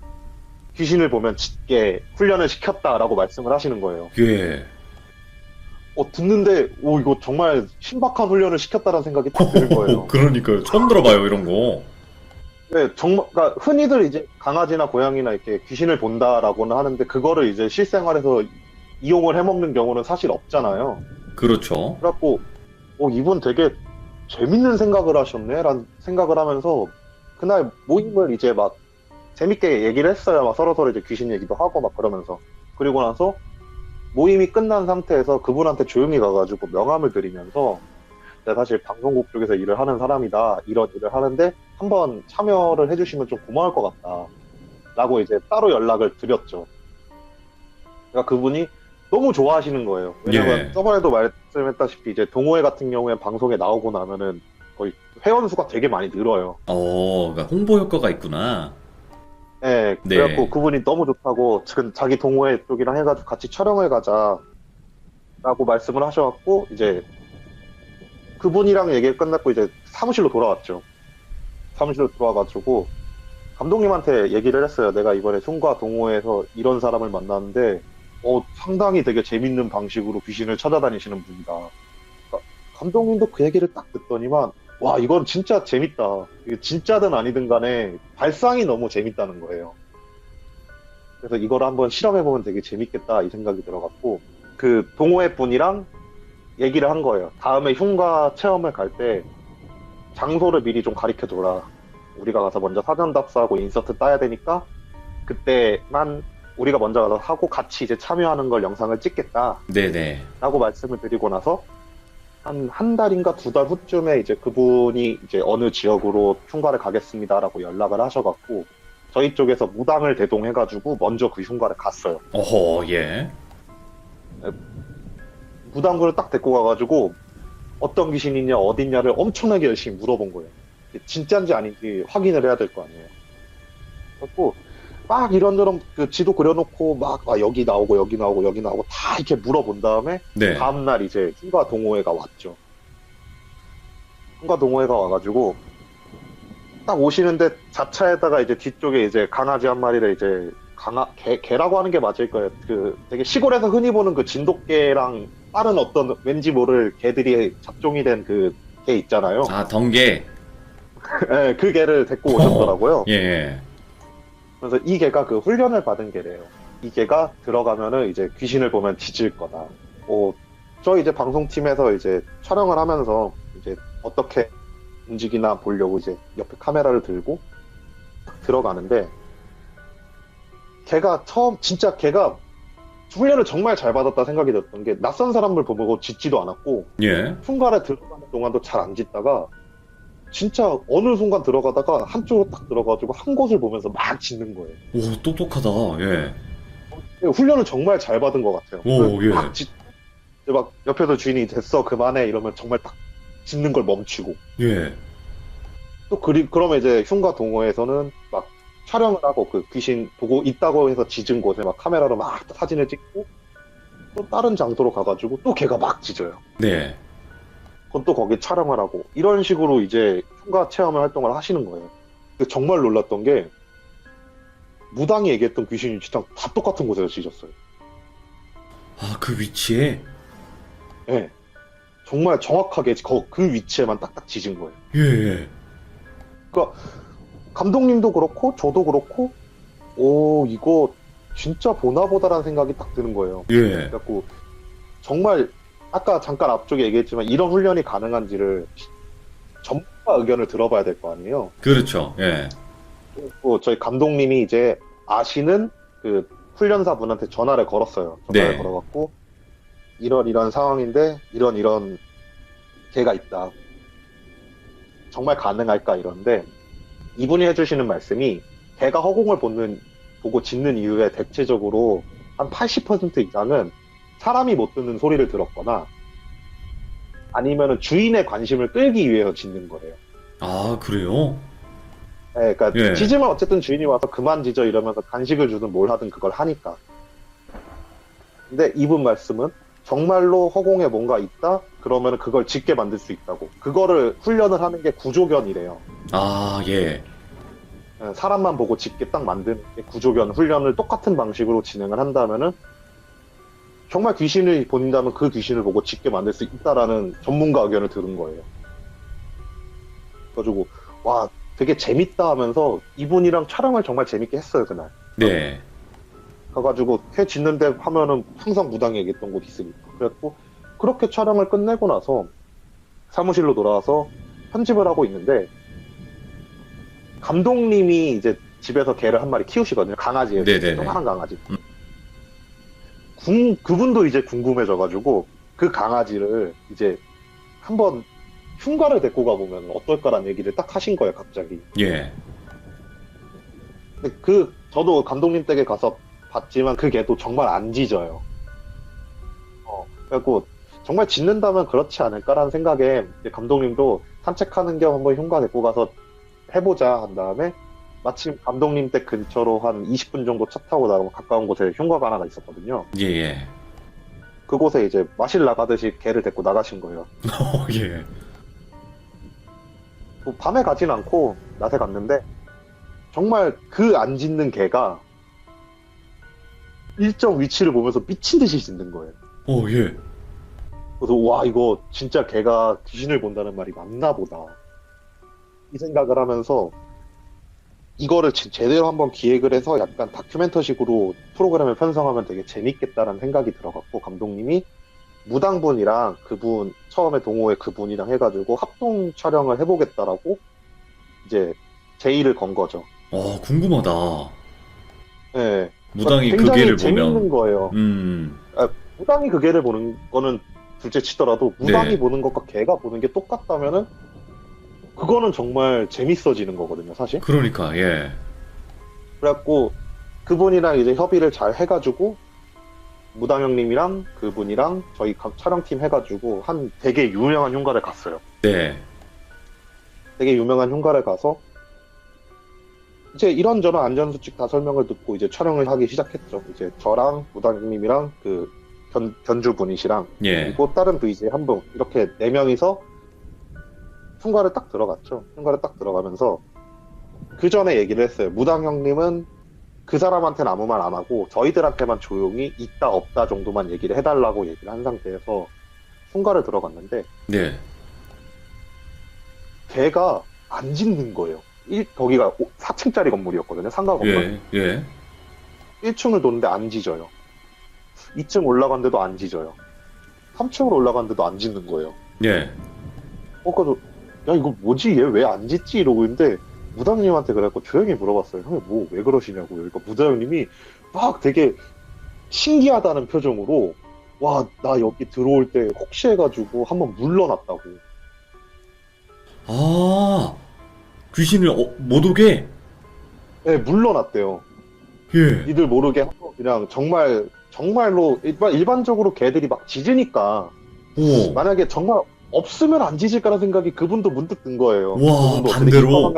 귀신을 보면 짖게 훈련을 시켰다라고 말씀을 하시는 거예요. 예. 듣는데, 이거 정말 신박한 훈련을 시켰다라는 생각이 딱 드는 거예요. 그러니까요. 처음 들어봐요, 이런 거. 네, 정말, 그러니까 흔히들 이제 강아지나 고양이나 이렇게 귀신을 본다라고는 하는데, 그거를 이제 실생활에서 이용을 해먹는 경우는 사실 없잖아요. 그렇죠. 그래갖고, 이분 되게 재밌는 생각을 하셨네? 라는 생각을 하면서, 그날 모임을 이제 막 재밌게 얘기를 했어요. 막 서로서로 이제 귀신 얘기도 하고 막 그러면서. 그리고 나서 모임이 끝난 상태에서 그분한테 조용히 가가지고 명함을 드리면서, 내가 사실 방송국 쪽에서 일을 하는 사람이다. 이런 일을 하는데 한번 참여를 해주시면 좀 고마울 것 같다. 라고 이제 따로 연락을 드렸죠. 그러니까 그분이 너무 좋아하시는 거예요. 왜냐면 예. 저번에도 말씀했다시피 이제 동호회 같은 경우에 방송에 나오고 나면은 거의 회원 수가 되게 많이 늘어요. 그러니까 홍보 효과가 있구나. 네, 네. 그래갖고 그분이 너무 좋다고 지금 자기 동호회 쪽이랑 해가지고 같이 촬영을 가자 라고 말씀을 하셔갖고 이제 그분이랑 얘기가 끝났고 이제 사무실로 돌아왔죠. 사무실로 들어와가지고 감독님한테 얘기를 했어요. 내가 이번에 흉가 동호회에서 이런 사람을 만났는데 상당히 되게 재밌는 방식으로 귀신을 찾아다니시는 분이다. 그러니까 감독님도 그 얘기를 딱 듣더니만 와, 이건 진짜 재밌다. 이게 진짜든 아니든 간에 발상이 너무 재밌다는 거예요. 그래서 이걸 한번 실험해보면 되게 재밌겠다 이 생각이 들어갔고, 그 동호회 분이랑 얘기를 한 거예요. 다음에 흉가 체험을 갈 때 장소를 미리 좀 가르쳐줘라. 우리가 가서 먼저 사전 답사하고 인서트 따야 되니까 그때만 우리가 먼저 가서 하고 같이 이제 참여하는 걸 영상을 찍겠다. 네네. 라고 말씀을 드리고 나서 한 달인가 두 달 후쯤에 이제 그분이 이제 어느 지역으로 흉가를 가겠습니다라고 연락을 하셔갖고 저희 쪽에서 무당을 대동해가지고 먼저 그 흉가를 갔어요. 어허, 예. 무당을 딱 데리고 가가지고 어떤 귀신이냐 어딨냐를 엄청나게 열심히 물어본 거예요. 진짜인지 아닌지 확인을 해야 될 거 아니에요. 그래갖고 막 이런저런 그 지도 그려놓고 막 여기 나오고 여기 나오고 여기 나오고 다 이렇게 물어본 다음에 네. 다음날 이제 휴가 동호회가 왔죠. 휴가 동호회가 와가지고 딱 오시는데 자차에다가 이제 뒤쪽에 이제 강아지 한 마리를 이제 개라고 하는 게 맞을 거예요. 그 되게 시골에서 흔히 보는 그 진돗개랑 다른 어떤 왠지 모를 개들이 잡종이 된 그 개 있잖아요. 아, 덩개. 네, 그 개를 데리고 오셨더라고요. 예. 그래서 이 개가 그 훈련을 받은 개래요. 이 개가 들어가면은 이제 귀신을 보면 짖을 거다. 저 이제 방송팀에서 이제 촬영을 하면서 이제 어떻게 움직이나 보려고 이제 옆에 카메라를 들고 들어가는데 걔가 진짜 걔가 훈련을 정말 잘 받았다 생각이 들었던 게 낯선 사람을 보고 짖지도 않았고 예. 흉가에 들어가는 동안도 잘 안 짖다가 진짜 어느 순간 들어가다가 한쪽으로 딱 들어가가지고 한 곳을 보면서 막 짖는 거예요. 오, 똑똑하다. 예. 훈련을 정말 잘 받은 것 같아요. 오, 예. 막 옆에서 주인이 됐어 그만해 이러면 정말 딱 짖는 걸 멈추고 예. 또 그러면 이제 흉가 동호회에서는 막 촬영을 하고 그 귀신 보고 있다고 해서 짖은 곳에 막 카메라로 막 사진을 찍고 또 다른 장소로 가가지고 또 걔가 막 짖어요. 네. 그럼 또 거기 촬영을 하고 이런 식으로 이제 흉가 체험을 활동을 하시는 거예요. 근데 정말 놀랐던 게 무당이 얘기했던 귀신이 진짜 다 똑같은 곳에서 짖었어요. 아, 그 위치에? 네. 정말 정확하게 그 위치에만 딱딱 짖은 거예요. 예, 예. 그러니까 감독님도 그렇고 저도 그렇고 이거 진짜 보나보다라는 생각이 딱 드는 거예요. 예. 그래갖고 정말 아까 잠깐 앞쪽에 얘기했지만 이런 훈련이 가능한지를 전문가 의견을 들어봐야 될 거 아니에요. 그렇죠. 예. 그리고 저희 감독님이 이제 아시는 그 훈련사분한테 전화를 걸었어요. 전화를 네. 걸어갖고 이런 상황인데 이런 개가 있다. 정말 가능할까 이런데 이분이 해주시는 말씀이 개가 허공을 보고 짖는 이유에 대체적으로 한 80% 이상은 사람이 못 듣는 소리를 들었거나 아니면 주인의 관심을 끌기 위해서 짖는 거래요. 아, 그래요? 네, 그러니까 예. 짖으면 어쨌든 주인이 와서 그만 짖어 이러면서 간식을 주든 뭘 하든 그걸 하니까. 근데 이분 말씀은 정말로 허공에 뭔가 있다? 그러면 그걸 짖게 만들 수 있다고. 그거를 훈련을 하는 게 구조견이래요. 아, 예. 사람만 보고 짖게 딱 만드는 게 구조견 훈련을 똑같은 방식으로 진행을 한다면은 정말 귀신을 본다면 그 귀신을 보고 짖게 만들 수 있다라는 전문가 의견을 들은 거예요. 그래가지고 와 되게 재밌다 하면서 이분이랑 촬영을 정말 재밌게 했어요 그날. 네. 가가지고 회 짓는데 하면은 항상 무당이 얘기했던 곳 있으니까. 그래갖고 그렇게 촬영을 끝내고 나서 사무실로 돌아와서 편집을 하고 있는데 감독님이 이제 집에서 개를 한 마리 키우시거든요. 강아지예요. 네네네. 조그마한 강아지. 그분도 이제 궁금해져가지고 그 강아지를 이제 한번 흉가를 데리고 가보면 어떨까라는 얘기를 딱 하신 거예요, 갑자기. 예. 근데 저도 감독님 댁에 가서 봤지만 그 개도 정말 안 짖어요. 그래갖고 정말 짖는다면 그렇지 않을까라는 생각에 이제 감독님도 산책하는 겸 한번 흉가 데리고 가서 해보자 한 다음에 마침 감독님 댁 근처로 한 20분 정도 차 타고 나가면 가까운 곳에 흉가가 하나 있었거든요. 예, 예. 그곳에 이제 마실 나가듯이 개를 데리고 나가신 거예요. 예. 뭐 밤에 가진 않고 낮에 갔는데 정말 그 안 짖는 개가 일정 위치를 보면서 미친 듯이 짖는 거예요. 예. 그래서 와 이거 진짜 개가 귀신을 본다는 말이 맞나 보다 이 생각을 하면서 이거를 제대로 한번 기획을 해서 약간 다큐멘터식으로 프로그램을 편성하면 되게 재밌겠다라는 생각이 들어갖고 감독님이 무당분이랑 그분 처음에 동호회 그분이랑 해가지고 합동 촬영을 해보겠다라고 이제 제의를 건 거죠. 궁금하다. 네. 무당이 그 굉장히 개를 재밌는 보면. 거예요. 무당이 그 개를 보는 거는 둘째 치더라도 무당이 네. 보는 것과 개가 보는 게 똑같다면은 그거는 정말 재밌어지는 거거든요, 사실. 그러니까, 예. 그래갖고 그분이랑 이제 협의를 잘 해가지고 무당 형님이랑 그분이랑 저희 촬영팀 해가지고 한 되게 유명한 흉가를 갔어요. 네. 되게 유명한 흉가를 가서 이제 이런저런 안전수칙 다 설명을 듣고 이제 촬영을 하기 시작했죠. 이제 저랑 무당님이랑 그 견주분이시랑 예. 그리고 다른 VJ 한 분 이렇게 네 명이서 흉가를 딱 들어갔죠. 흉가를 딱 들어가면서 그 전에 얘기를 했어요. 무당 형님은 그 사람한테는 아무 말 안 하고 저희들한테만 조용히 있다 없다 정도만 얘기를 해달라고 얘기를 한 상태에서 흉가를 들어갔는데 네. 걔가 안 짖는 거예요. 거기가 4층짜리 건물이었거든요. 상가 건물. 예. 예. 1층을 도는데 안 짖어요. 2층 올라갔는데도 안 짖어요. 3층으로 올라갔는데도 안 짖는 거예요. 예. 그래서 야 이거 뭐지? 얘 왜 안 짖지? 이러고 있는데 무당님한테 그래갖고 조용히 물어봤어요. 형님 뭐 왜 그러시냐고요. 그러니까 무당님이 막 되게 신기하다는 표정으로 와 나 여기 들어올 때 혹시 해가지고 한번 물러났다고. 아, 귀신을 못 오게? 네, 물러났대요. 예. 니들 모르게 하고 그냥 정말로 일반적으로 걔들이 막 짖으니까 오. 만약에 정말 없으면 안 짖을까라는 생각이 그분도 문득 든 거예요. 와, 그분도 반대로?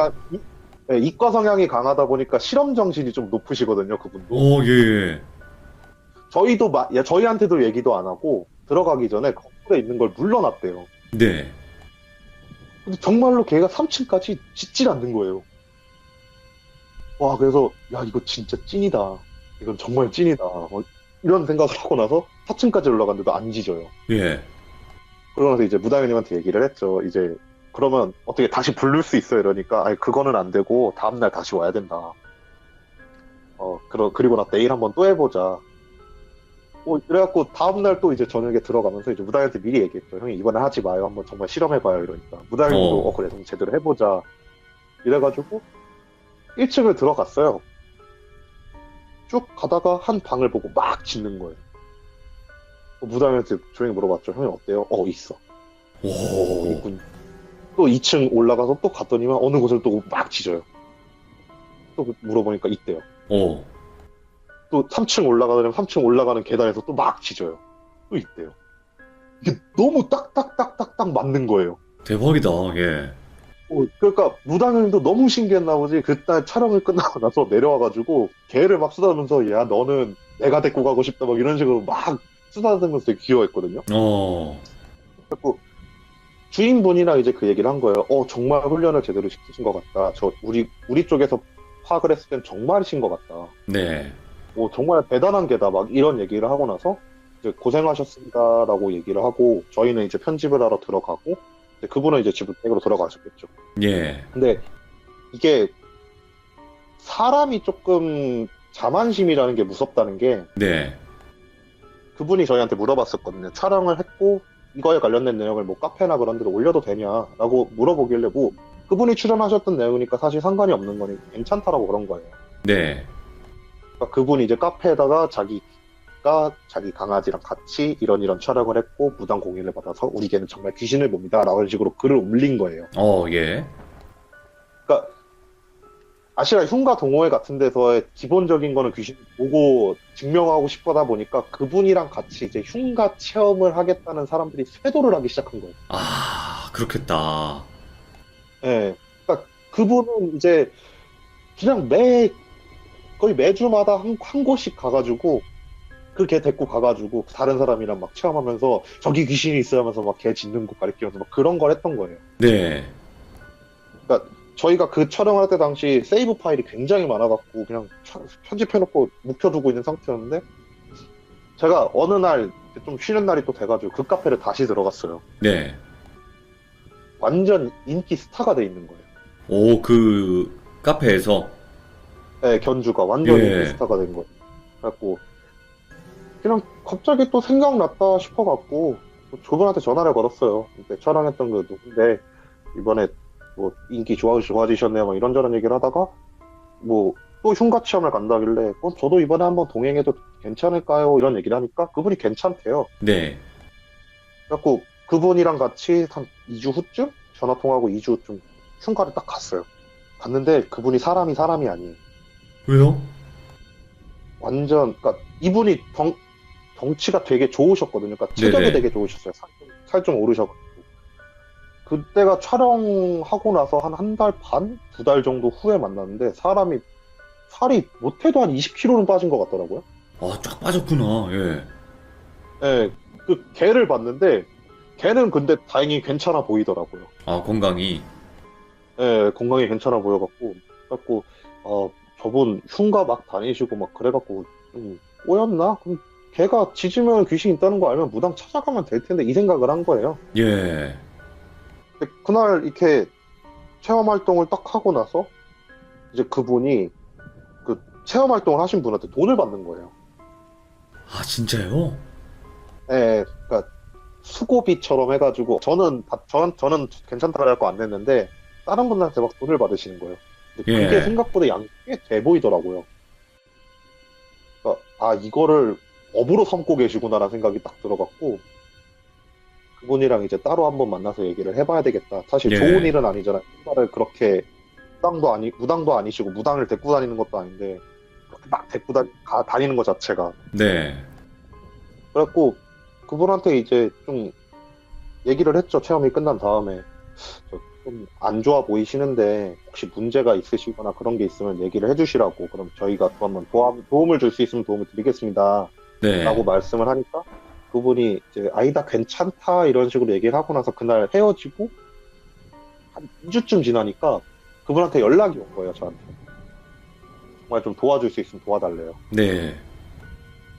네, 이과 성향이 강하다 보니까 실험 정신이 좀 높으시거든요, 그분도. 오, 예. 저희도 저희한테도 얘기도 안 하고 들어가기 전에 건물에 있는 걸 물러났대요. 네. 근데 정말로 걔가 3층까지 짖질 않는 거예요. 와, 그래서 야 이거 진짜 찐이다. 이건 정말 찐이다. 이런 생각을 하고 나서 4층까지 올라갔는데도 안 짖어요. 예. 그러면서 이제 무당님한테 얘기를 했죠. 이제 그러면 어떻게 다시 부를 수 있어 이러니까 아니 그거는 안 되고 다음날 다시 와야 된다. 그리고 나 내일 한번 또 해보자. 그래갖고 다음날 또 이제 저녁에 들어가면서 이제 무당한테 미리 얘기했죠. 형이 이번에 하지 마요. 한번 정말 실험해봐요. 이러니까 무당님도 그래 그럼 제대로 해보자. 이래가지고 1층을 들어갔어요. 쭉 가다가 한 방을 보고 막 짖는 거예요. 무당한테 조용히 물어봤죠. 형이 어때요? 있어. 오. 있군. 또 2층 올라가서 또 갔더니만 어느 곳을 또 막 짖어요. 또 물어보니까 있대요. 오. 또 3층 올라가려면 3층 올라가는 계단에서 또 막 짖어요. 또 있대요. 이게 너무 딱딱딱딱딱 맞는 거예요. 대박이다. 예. 그러니까 무당님도 너무 신기했나 보지. 그날 촬영을 끝나고 나서 내려와가지고 개를 막 쓰다듬으면서 야 너는 내가 데리고 가고 싶다 막 이런 식으로 막 쓰다듬으면서 되게 귀여워했거든요. 그래서 주인분이랑 이제 그 얘기를 한 거예요. 정말 훈련을 제대로 시키신 것 같다. 우리 쪽에서 파악을 했을 땐 정말이신 것 같다. 네. 정말 대단한 게다. 막 이런 얘기를 하고 나서 이제 고생하셨습니다라고 얘기를 하고 저희는 이제 편집을 하러 들어가고 이제 그분은 이제 집으로 돌아가셨겠죠. 예. 근데 이게 사람이 조금 자만심이라는 게 무섭다는 게 네. 그분이 저희한테 물어봤었거든요. 촬영을 했고 이거에 관련된 내용을 뭐 카페나 그런 데도 올려도 되냐라고 물어보길래 뭐 그분이 출연하셨던 내용이니까 사실 상관이 없는 거니 괜찮다라고 그런 거예요. 네. 그러니까 그분이 이제 카페에다가 자기가 자기 강아지랑 같이 이런 촬영을 했고 무당 공연을 받아서 우리 개는 정말 귀신을 봅니다 라는 식으로 글을 올린 거예요. 예. 그러니까 아시아 흉가 동호회 같은 데서의 기본적인 거는 귀신 보고 증명하고 싶어다 보니까 그분이랑 같이 이제 흉가 체험을 하겠다는 사람들이 쇄도를 하기 시작한 거예요. 아, 그렇겠다. 예. 그러니까 그분은 이제 그냥 거의 매주마다 한 곳씩 가가지고 그 개 데리고 가가지고 다른 사람이랑 막 체험하면서 저기 귀신이 있어 하면서 막 개 짖는 거 가리키면서 막 그런 걸 했던 거예요. 네. 그러니까 저희가 그 촬영을 할 때 당시 세이브 파일이 굉장히 많아갖고 그냥 편집해놓고 묵혀두고 있는 상태였는데 제가 어느 날 좀 쉬는 날이 또 돼가지고 그 카페를 다시 들어갔어요. 네. 완전 인기 스타가 돼 있는 거예요. 오, 그 카페에서. 네, 견주가 완전 예. 인기 스타가 된 거예요. 그래갖고 그냥 갑자기 또 생각났다 싶어갖고 저분한테 전화를 걸었어요. 그때 촬영했던 그 누군데 이번에 뭐 인기 좋아지셨네요 막 이런저런 얘기를 하다가 뭐 또 흉가 체험을 간다길래 저도 이번에 한번 동행해도 괜찮을까요? 이런 얘기를 하니까 그분이 괜찮대요. 네. 그래갖고 그분이랑 같이 한 2주 후쯤 전화 통화하고 2주 좀 흉가를 딱 갔어요. 갔는데 그분이 사람이 아니에요. 왜요? 완전 그러니까 이분이 덩치가 되게 좋으셨거든요. 그러니까 체격이 네네. 되게 좋으셨어요. 살 좀 오르셔가지고 그때가 촬영하고 나서 한 달 반? 2달 정도 후에 만났는데 사람이 살이 못해도 한 20kg는 빠진 것 같더라고요. 아, 쫙 빠졌구나. 예. 예, 그 개를 봤는데 개는 근데 다행히 괜찮아 보이더라고요. 아, 건강이. 예, 건강이 괜찮아 보여갖고 그래갖고 저분 흉가 막 다니시고 막 그래갖고 좀 꼬였나? 그럼 개가 짖으면 귀신 있다는 거 알면 무당 찾아가면 될 텐데 이 생각을 한 거예요. 예. 근데 그날 이렇게 체험 활동을 딱 하고 나서 이제 그분이 그 체험 활동을 하신 분한테 돈을 받는 거예요. 아, 진짜요? 예, 그러니까 수고비처럼 해가지고 저는 괜찮다고 해갖고 안 냈는데 다른 분들한테 막 돈을 받으시는 거예요. 근데 그게 예. 생각보다 양이 꽤 돼 보이더라고요. 그러니까 아 이거를 업으로 삼고 계시구나라는 생각이 딱 들어갔고 그분이랑 이제 따로 한번 만나서 얘기를 해봐야 되겠다. 사실 예. 좋은 일은 아니잖아요. 신발을 그렇게 무당도 아니시고 무당을 데리고 다니는 것도 아닌데 그렇게 막 데리고 다니는 것 자체가 네. 그래갖고 그분한테 이제 좀 얘기를 했죠. 체험이 끝난 다음에 좀 안 좋아 보이시는데 혹시 문제가 있으시거나 그런 게 있으면 얘기를 해주시라고 그럼 저희가 또 한번 도움을 줄 수 있으면 도움을 드리겠습니다. 네. 라고 말씀을 하니까 그분이 이제 아니다 괜찮다 이런 식으로 얘기를 하고 나서 그날 헤어지고 한 2주쯤 지나니까 그분한테 연락이 온 거예요. 저한테 정말 좀 도와줄 수 있으면 도와달래요. 네.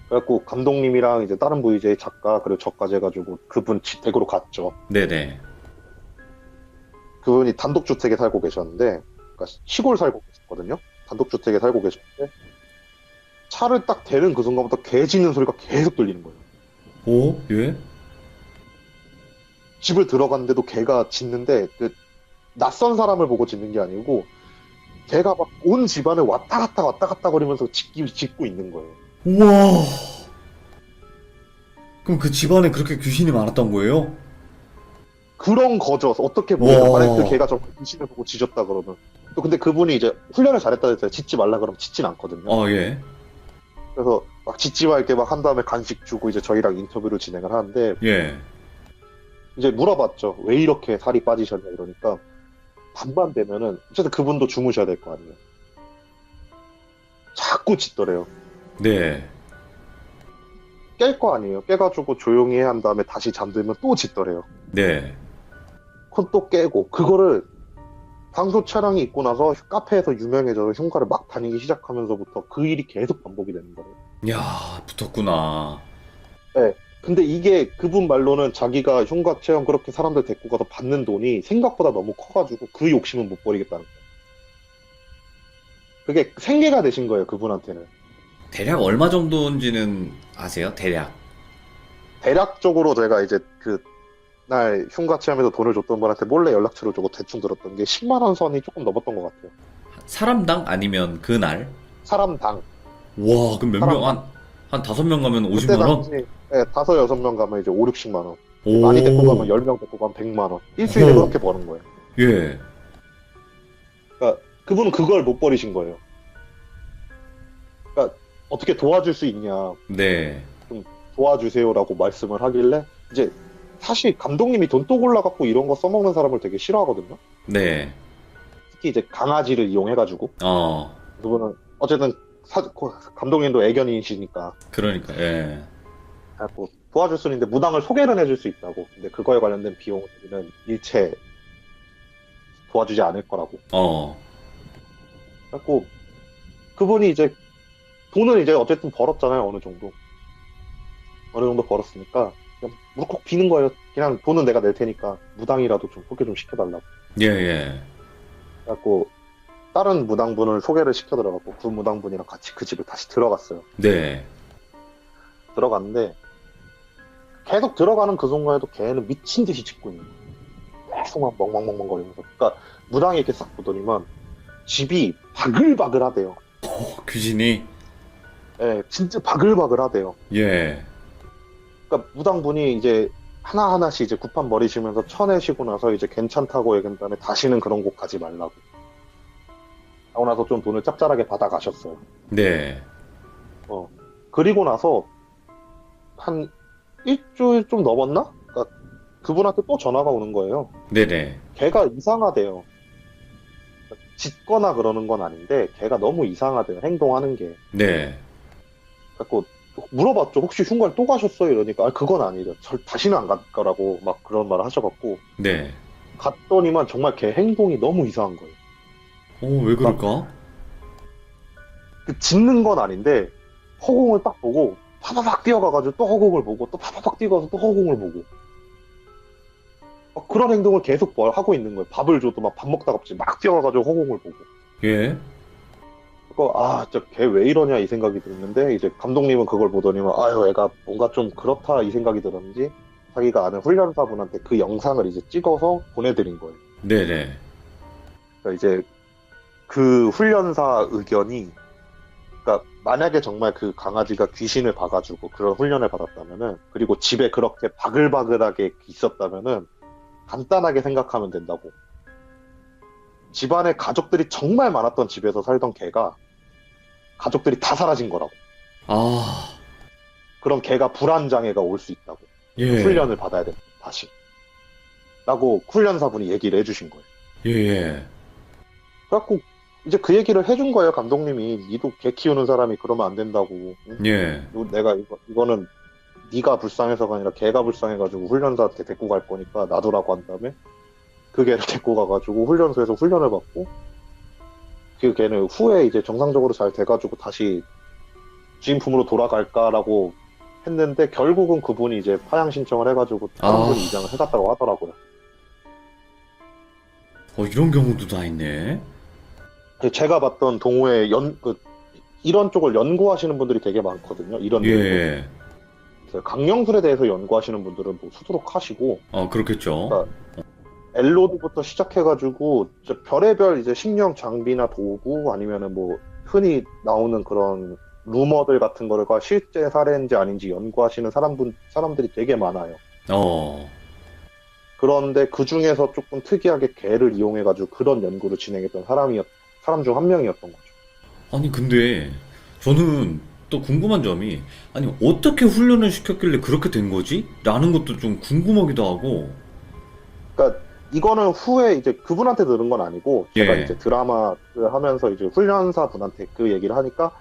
그래갖고 감독님이랑 이제 다른 VJ 작가 그리고 저까지 해가지고 그분 댁으로 갔죠. 네네. 그분이 단독주택에 살고 계셨는데 그러니까 시골 살고 계셨거든요. 단독주택에 살고 계셨는데 차를 딱 대는 그 순간부터 개 짖는 소리가 계속 들리는 거예요. 오? 예? 집을 들어갔는데도 개가 짖는데 그 낯선 사람을 보고 짖는 게 아니고 개가 막 온 집안을 왔다 갔다 거리면서 짖고 있는 거예요. 우와. 그럼 그 집안에 그렇게 귀신이 많았던 거예요? 그런 거죠. 어떻게 보면 와. 만약 그 개가 정말 귀신을 보고 짖었다 그러면 또 근데 그분이 이제 훈련을 잘했다 했어요. 짖지 말라 그러면 짖진 않거든요. 아, 예. 그래서 막 짖지 말게 막 한 다음에 간식 주고 이제 저희랑 인터뷰를 진행을 하는데 예. 이제 물어봤죠. 왜 이렇게 살이 빠지셨냐 이러니까 밤만 되면은 어쨌든 그분도 주무셔야 될 거 아니에요. 자꾸 짖더래요. 네. 깰 거 아니에요. 깨가지고 조용히 해야 한 다음에 다시 잠들면 또 짖더래요. 네. 그럼 또 깨고 그거를 방송 촬영이 있고 나서 카페에서 유명해져서 흉가를 막 다니기 시작하면서부터 그 일이 계속 반복이 되는 거예요. 야, 붙었구나. 네. 근데 이게 그분 말로는 자기가 흉가 체험 그렇게 사람들 데리고 가서 받는 돈이 생각보다 너무 커가지고 그 욕심은 못 버리겠다는 거예요. 그게 생계가 되신 거예요, 그분한테는. 대략 얼마 정도인지는 아세요? 대략. 대략적으로 제가 이제 그날 흉가 체험에서 돈을 줬던 분한테 몰래 연락처를 주고 대충 들었던 게 10만 원 선이 조금 넘었던 것 같아요. 사람당 아니면 그날? 사람당. 와, 그럼 몇 명? 사람당. 한 5명 가면 그때 50만 원? 당시 네, 5-6명 가면 이제 5, 60만 원. 오. 많이 데리고 가면 10명 데리고 가면 100만 원. 일주일에 오. 그렇게 버는 거예요. 예. 그러니까 그분은 그걸 못 버리신 거예요. 그러니까 어떻게 도와줄 수 있냐, 네. 도와주세요라고 말씀을 하길래 이제 사실 감독님이 돈독 올라갖고 이런 거 써먹는 사람을 되게 싫어하거든요. 네. 특히 이제 강아지를 이용해가지고 어. 그분은 어쨌든 감독님도 애견인이시니까 그러니까, 예. 뭐 도와줄 수 있는데 무당을 소개는 해줄 수 있다고. 근데 그거에 관련된 비용은 일체 도와주지 않을 거라고. 어. 그래갖고 그분이 이제 돈을 이제 어쨌든 벌었잖아요. 어느 정도 벌었으니까 그냥 물컥 비는 거예요. 그냥 돈은 내가 낼 테니까 무당이라도 좀 소개 좀 시켜달라고. 예, 예. 그래갖고 다른 무당분을 소개를 시켜드려갖고 그 무당분이랑 같이 그 집을 다시 들어갔어요. 네. 들어갔는데 계속 들어가는 그 순간에도 걔는 미친 듯이 짖고 있는 거예요. 계속 막 멍멍멍멍 거리면서. 그러니까 무당이 이렇게 싹 보더니만 집이 바글바글하대요. 귀신이? 예, 진짜 바글바글하대요. 예. 그러니까 무당분이 이제 하나하나씩 이제 구판 버리시면서 쳐내시고 나서 이제 괜찮다고 얘기한 다음에 다시는 그런 곳 가지 말라고. 하고 나서 좀 돈을 짭짤하게 받아가셨어요. 네. 그리고 나서 한 일주일 좀 넘었나? 그러니까 그분한테 또 전화가 오는 거예요. 네네. 걔가 이상하대요. 짖거나 그러는 건 아닌데 걔가 너무 이상하대요. 행동하는 게. 네. 그래서 물어봤죠. 혹시 흉가를 또 가셨어요? 이러니까 아, 그건 아니죠. 다시는 안 갈 거라고 막 그런 말을 하셔갖고 네. 갔더니만 정말 걔 행동이 너무 이상한 거예요. 왜 그럴까? 짖는 건 아닌데 허공을 딱 보고 파바박 뛰어가가지고 또 허공을 보고 또 파바박 뛰어가서 또 허공을 보고 그런 행동을 계속 하고 있는 거예요. 밥을 줘도 막 밥 먹다가 갑자기 막 뛰어가가지고 허공을 보고. 예. 진짜 걔 왜 이러냐 이 생각이 들었는데 이제 감독님은 그걸 보더니만 아유 애가 뭔가 좀 그렇다 이 생각이 들었는지 자기가 아는 훈련사분한테 그 영상을 이제 찍어서 보내드린 거예요. 네네. 그러니까 이제 그 훈련사 의견이 그러니까 만약에 정말 그 강아지가 귀신을 봐가지고 그런 훈련을 받았다면은 그리고 집에 그렇게 바글바글하게 있었다면은 간단하게 생각하면 된다고. 집안에 가족들이 정말 많았던 집에서 살던 개가 가족들이 다 사라진 거라고. 아, 그럼 걔가 불안장애가 올 수 있다고. 예. 훈련을 받아야 된다, 다시. 라고 훈련사분이 얘기를 해주신 거예요. 예. 그래갖고 이제 그 얘기를 해준 거예요, 감독님이. 니도 개 키우는 사람이 그러면 안 된다고. 응? 예. 내가 이거는 네가 불쌍해서가 아니라 걔가 불쌍해가지고 훈련사한테 데리고 갈 거니까 놔두라고 한 다음에 그 개를 데리고 가가지고 훈련소에서 훈련을 받고 그 개는 후에 이제 정상적으로 잘 돼가지고 다시 주인품으로 돌아갈까라고 했는데 결국은 그분이 이제 파양 신청을 해가지고 다른 분이 입양을 해갔다고 하더라고요. 이런 경우도 다 있네. 제가 봤던 동호회 이런 쪽을 연구하시는 분들이 되게 많거든요. 이런 예. 강령술에 대해서 연구하시는 분들은 뭐 수두룩 하시고 그렇겠죠. 그러니까 엘로드부터 시작해가지고 별의별 이제 식량 장비나 도구 아니면은 뭐 흔히 나오는 그런 루머들 같은 거가 실제 사례인지 아닌지 연구하시는 사람들이 되게 많아요. 그런데 그 중에서 조금 특이하게 개를 이용해가지고 그런 연구를 진행했던 사람 중 한 명이었던 거죠. 아니, 근데 저는 또 궁금한 점이, 아니, 어떻게 훈련을 시켰길래 그렇게 된 거지? 라는 것도 좀 궁금하기도 하고. 그러니까 이거는 후에 이제 그분한테 들은 건 아니고 제가 예. 이제 드라마를 하면서 이제 훈련사 분한테 그 얘기를 하니까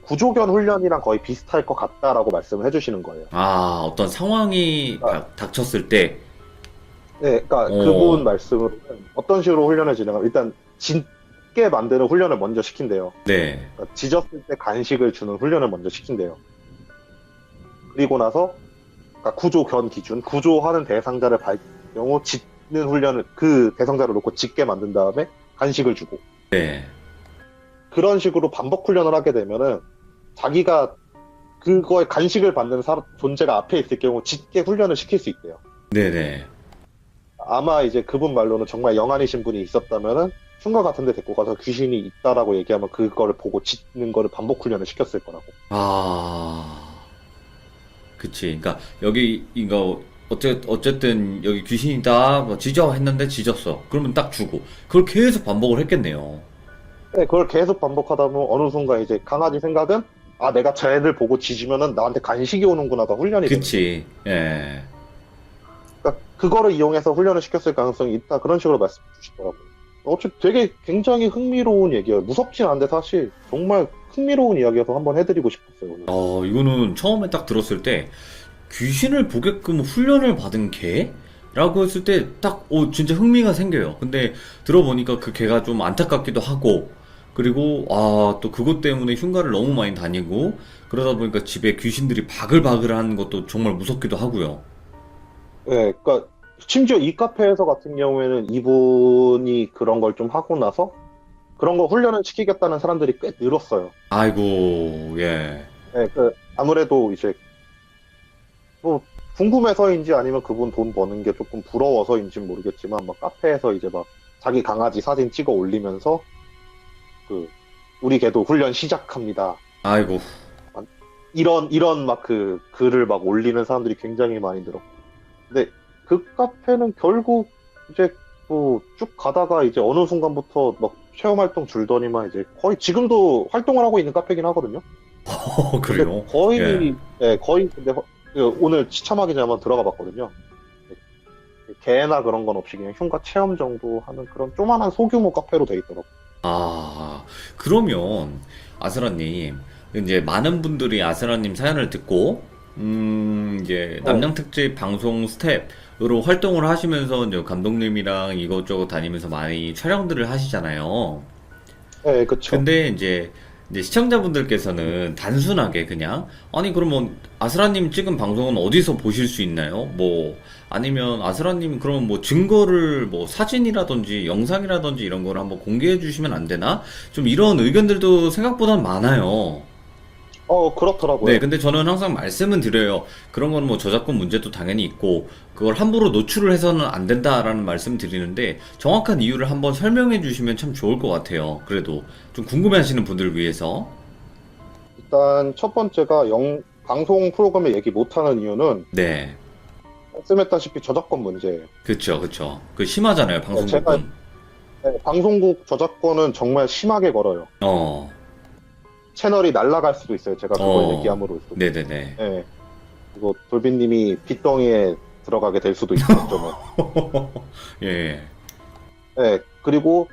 구조견 훈련이랑 거의 비슷할 것 같다라고 말씀을 해주시는 거예요. 어떤 상황이 닥쳤을 때. 네, 그러니까 그분 말씀은 어떤 식으로 훈련을 진행하면 일단 짖게 만드는 훈련을 먼저 시킨대요. 네. 그러니까 짖었을 때 간식을 주는 훈련을 먼저 시킨대요. 그리고 나서 그러니까 구조견 기준, 구조하는 대상자를 경우 짖는 훈련을 그 대상자를 놓고 짖게 만든 다음에 간식을 주고. 네. 그런 식으로 반복 훈련을 하게 되면은 자기가 그거에 간식을 받는 존재가 앞에 있을 경우 짖게 훈련을 시킬 수 있대요. 네네. 아마 이제 그분 말로는 정말 영안이신 분이 있었다면은 흉가 같은 데 데리고 가서 귀신이 있다라고 얘기하면 그거를 보고 짖는 거를 반복 훈련을 시켰을 거라고. 그치. 그러니까 여기 이거 어쨌든 여기 귀신이다 뭐 짖어 했는데 짖었어. 그러면 딱 주고 그걸 계속 반복을 했겠네요. 네, 그걸 계속 반복하다 보면 어느 순간 이제 강아지 생각은 내가 쟤들 보고 짖으면은 나한테 간식이 오는구나가 훈련이 되는 그치. 예. 그러니까 그거를 이용해서 훈련을 시켰을 가능성이 있다 그런 식으로 말씀 주시더라고요. 되게 굉장히 흥미로운 얘기예요. 무섭진 않은데 사실 정말 흥미로운 이야기여서 한번 해드리고 싶었어요. 오늘. 이거는 처음에 딱 들었을 때 귀신을 보게끔 훈련을 받은 개? 라고 했을 때 딱 진짜 흥미가 생겨요. 근데 들어보니까 그 개가 좀 안타깝기도 하고 그리고 또 그것 때문에 흉가를 너무 많이 다니고 그러다 보니까 집에 귀신들이 바글바글한 것도 정말 무섭기도 하고요. 네, 그러니까 심지어 이 카페에서 같은 경우에는 이분이 그런 걸 좀 하고 나서 그런 거 훈련을 시키겠다는 사람들이 꽤 늘었어요. 아이고, 예. 네, 아무래도 이제 뭐 궁금해서인지 아니면 그분 돈 버는 게 조금 부러워서인지 모르겠지만 막 카페에서 이제 막 자기 강아지 사진 찍어 올리면서 우리 개도 훈련 시작합니다. 아이고. 이런 막 글을 막 올리는 사람들이 굉장히 많이 늘었고. 근데 그 카페는 결국 이제 뭐 쭉 가다가 이제 어느 순간부터 막 체험 활동 줄더니만 이제 거의 지금도 활동을 하고 있는 카페긴 하거든요. 그래요? 근데 거의 예. 네, 거의 근데 오늘 시참하기 전에 한번 들어가 봤거든요. 개나 그런 건 없이 그냥 흉가 체험 정도 하는 그런 조만한 소규모 카페로 돼 있더라고요. 아, 그러면 아스라님, 이제 많은 분들이 아스라님 사연을 듣고, 이제 네, 남양특집 방송 스텝으로 활동을 하시면서 이제 감독님이랑 이것저것 다니면서 많이 촬영들을 하시잖아요. 네, 그쵸. 근데 이제 시청자분들께서는 단순하게 그냥, 아니, 그러면 아스라님 찍은 방송은 어디서 보실 수 있나요? 뭐, 아니면 아스라님 그럼 뭐 증거를 뭐 사진이라든지 영상이라든지 이런 걸 한번 공개해 주시면 안 되나? 좀 이런 의견들도 생각보다 많아요. 네, 그렇더라고요. 근데 저는 항상 말씀은 드려요. 그런 건 뭐 저작권 문제도 당연히 있고, 그걸 함부로 노출을 해서는 안 된다라는 말씀 드리는데, 정확한 이유를 한번 설명해 주시면 참 좋을 것 같아요. 그래도 좀 궁금해 하시는 분들을 위해서. 일단 첫 번째가 방송 프로그램에 얘기 못하는 이유는 네. 말씀했다시피 저작권 문제예요. 그쵸, 그쵸. 그 심하잖아요, 제가 방송국은. 방송국 저작권은 정말 심하게 걸어요. 어, 채널이 날아갈 수도 있어요. 제가 그걸 어, 얘기함으로써. 네네네. 네. 그리고 돌빈님이 빚덩이에 들어가게 될 수도 있어요. 어쩌면. 예, 네. 그리고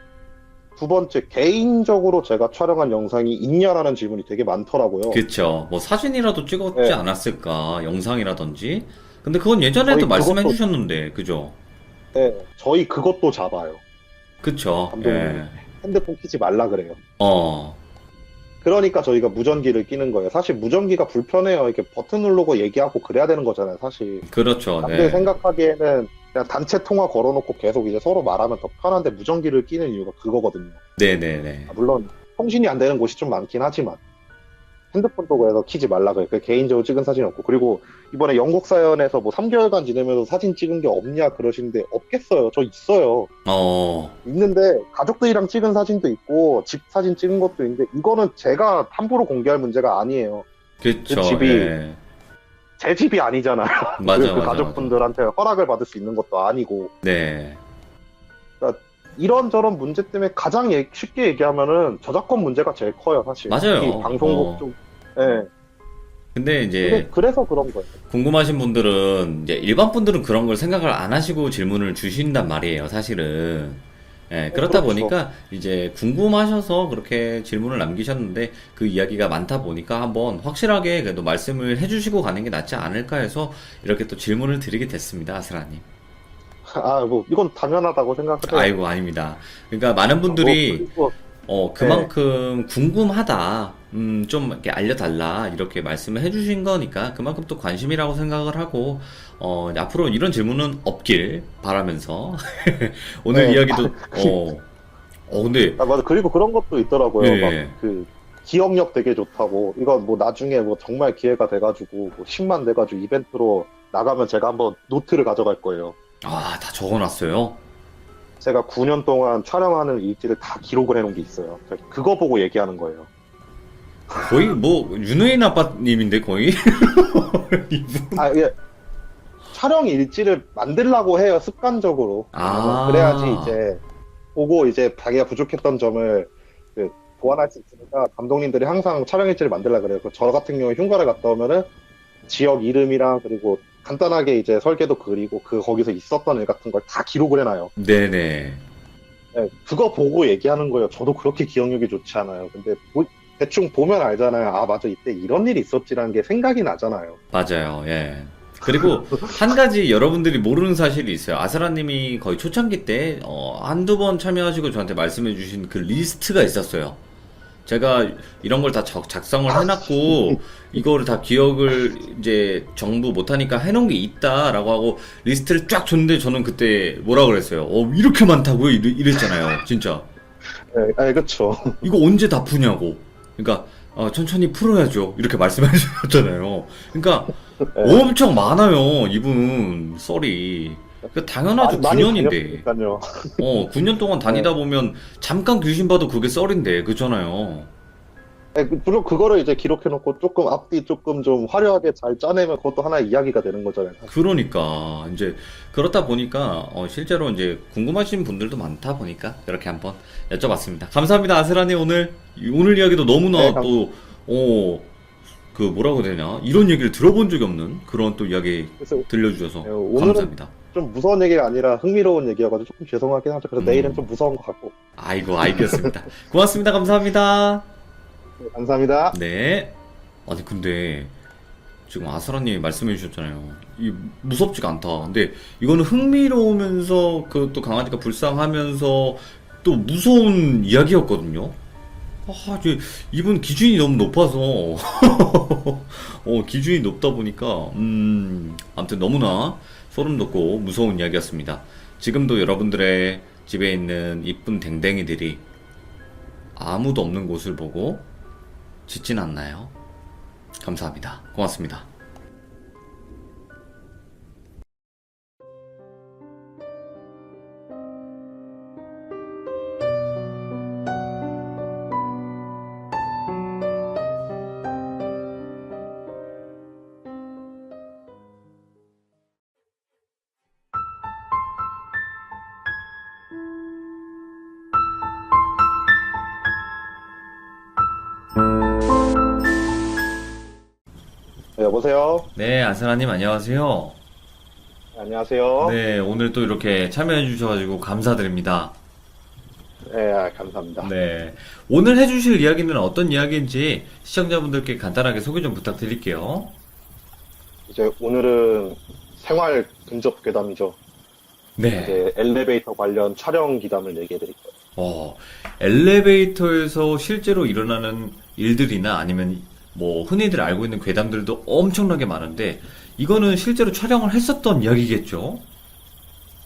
두 번째, 개인적으로 제가 촬영한 영상이 있냐라는 질문이 되게 많더라고요. 그쵸. 뭐 사진이라도 찍었지 네. 않았을까, 영상이라든지. 근데 그건 예전에도 저희 말씀해 그것도, 주셨는데, 그죠? 네. 저희 그것도 잡아요. 그쵸, 감독님이. 예. 핸드폰 키지 말라 그래요. 어, 그러니까 저희가 무전기를 끼는 거예요. 사실 무전기가 불편해요. 이렇게 버튼 누르고 얘기하고 그래야 되는 거잖아요, 사실. 그렇죠, 남들이 네. 생각하기에는 그냥 단체 통화 걸어놓고 계속 이제 서로 말하면 더 편한데 무전기를 끼는 이유가 그거거든요. 네네네. 물론 통신이 안 되는 곳이 좀 많긴 하지만 핸드폰도 그래서 키지 말라 그래요. 그 개인적으로 찍은 사진이 없고. 그리고 이번에 영국 사연에서 뭐 3개월간 지내면서 사진 찍은 게 없냐 그러시는데 없겠어요. 저 있어요. 어, 있는데 가족들이랑 찍은 사진도 있고 집 사진 찍은 것도 있는데 이거는 제가 함부로 공개할 문제가 아니에요. 그 그쵸, 집이 예. 제 집이 아니잖아요. 맞아, 그 맞아, 맞아. 가족분들한테 허락을 받을 수 있는 것도 아니고. 네. 그러니까 이런저런 문제 때문에 가장 쉽게 얘기하면은 저작권 문제가 제일 커요, 사실. 특히 맞아요. 방송국 쪽. 예. 근데 이제 그래서 그런 거예요. 궁금하신 분들은 이제 일반 분들은 그런 걸 생각을 안 하시고 질문을 주신단 말이에요, 사실은. 예, 그렇다 그렇죠. 보니까 이제 궁금하셔서 그렇게 질문을 남기셨는데 그 이야기가 많다 보니까 한번 확실하게 그래도 말씀을 해주시고 가는 게 낫지 않을까 해서 이렇게 또 질문을 드리게 됐습니다, 아스라님. 뭐 이건 당연하다고 생각해요. 아이고, 아닙니다. 그러니까 많은 분들이 그리고 네. 그만큼 궁금하다, 좀 이렇게 알려달라, 이렇게 말씀을 해주신 거니까 그만큼 또 관심이라고 생각을 하고, 이제 앞으로 이런 질문은 없길 바라면서, 오늘 네. 이야기도, 근데, 맞아. 그리고 그런 것도 있더라고요. 막 예, 그 기억력 되게 좋다고. 이거 뭐 나중에 뭐 정말 기회가 돼가지고 뭐 10만 돼가지고 이벤트로 나가면 제가 한번 노트를 가져갈 거예요. 다 적어놨어요. 제가 9년 동안 촬영하는 일지를 다 기록을 해놓은 게 있어요. 그거 보고 얘기하는 거예요. 거의 뭐, 윤회인 아빠님인데, 거의? 이분? 예. 촬영 일지를 만들라고 해요, 습관적으로. 그래야지 아, 이제 보고 이제 자기가 부족했던 점을 그 보완할 수 있으니까 감독님들이 항상 촬영 일지를 만들라 그래요. 저 같은 경우에 흉가를 갔다 오면은 지역 이름이랑 그리고 간단하게 이제 설계도 그리고 거기서 있었던 일 같은 걸 다 기록을 해놔요. 네네. 네, 그거 보고 얘기하는 거예요. 저도 그렇게 기억력이 좋지 않아요. 근데 대충 보면 알잖아요. 아, 맞아. 이때 이런 일이 있었지라는 게 생각이 나잖아요. 맞아요, 예. 그리고 한 가지 여러분들이 모르는 사실이 있어요. 아스라님이 거의 초창기 때, 한두 번 참여하시고 저한테 말씀해주신 그 리스트가 있었어요. 제가 이런 걸 다 작성을 해놨고, 이거를 다 기억을 이제 정부 못하니까 해놓은 게 있다라고 하고 리스트를 쫙 줬는데 저는 그때 뭐라 그랬어요? 이렇게 많다고요? 이랬잖아요. 진짜. 네, 그렇죠. 이거 언제 다 푸냐고. 그러니까 천천히 풀어야죠. 이렇게 말씀해 주셨잖아요. 그러니까 네, 엄청 많아요. 이분 썰이. 그 당연하죠. 많이 9년인데. 다녔으니까요. 9년 동안 네. 다니다 보면 잠깐 귀신 봐도 그게 썰인데. 그잖아요. 네, 물론 그거를 이제 기록해놓고 조금 앞뒤 조금 좀 화려하게 잘 짜내면 그것도 하나의 이야기가 되는 거잖아요. 사실. 그러니까 이제 그렇다 보니까 실제로 이제 궁금하신 분들도 많다 보니까 이렇게 한번 여쭤봤습니다. 감사합니다. 아스라님 오늘 이야기도 네, 너무나 또 그 뭐라고 해야 되냐 이런 얘기를 들어본 적이 없는 그런 또 이야기 그래서 들려주셔서 오늘은 감사합니다. 좀 무서운 얘기가 아니라 흥미로운 얘기여가지고 조금 죄송하긴 하죠. 그래서 내일은 음. 좀 무서운 것 같고. 아이고, 알겠습니다. 고맙습니다. 감사합니다. 네, 감사합니다. 네. 아니, 근데, 지금 아스라님이 말씀해 주셨잖아요. 이 무섭지가 않다. 근데 이거는 흥미로우면서 그 또 강아지가 불쌍하면서 또 무서운 이야기였거든요. 이분 기준이 너무 높아서 기준이 높다 보니까 아무튼 너무나 소름 돋고 무서운 이야기였습니다. 지금도 여러분들의 집에 있는 이쁜 댕댕이들이 아무도 없는 곳을 보고 짖진 않나요? 감사합니다. 고맙습니다. 네, 여보세요. 네, 아스라님 안녕하세요. 네, 안녕하세요. 네, 오늘 또 이렇게 참여해 주셔가지고 감사드립니다. 네, 감사합니다. 네, 오늘 해주실 이야기는 어떤 이야기인지 시청자분들께 간단하게 소개 좀 부탁드릴게요. 이제 오늘은 생활 근접 괴담이죠. 네, 이제 엘리베이터 관련 촬영 기담을 얘기해 드릴 거예요. 엘리베이터에서 실제로 일어나는 일들이나 아니면 뭐 흔히들 알고 있는 괴담들도 엄청나게 많은데 이거는 실제로 촬영을 했었던 이야기겠죠?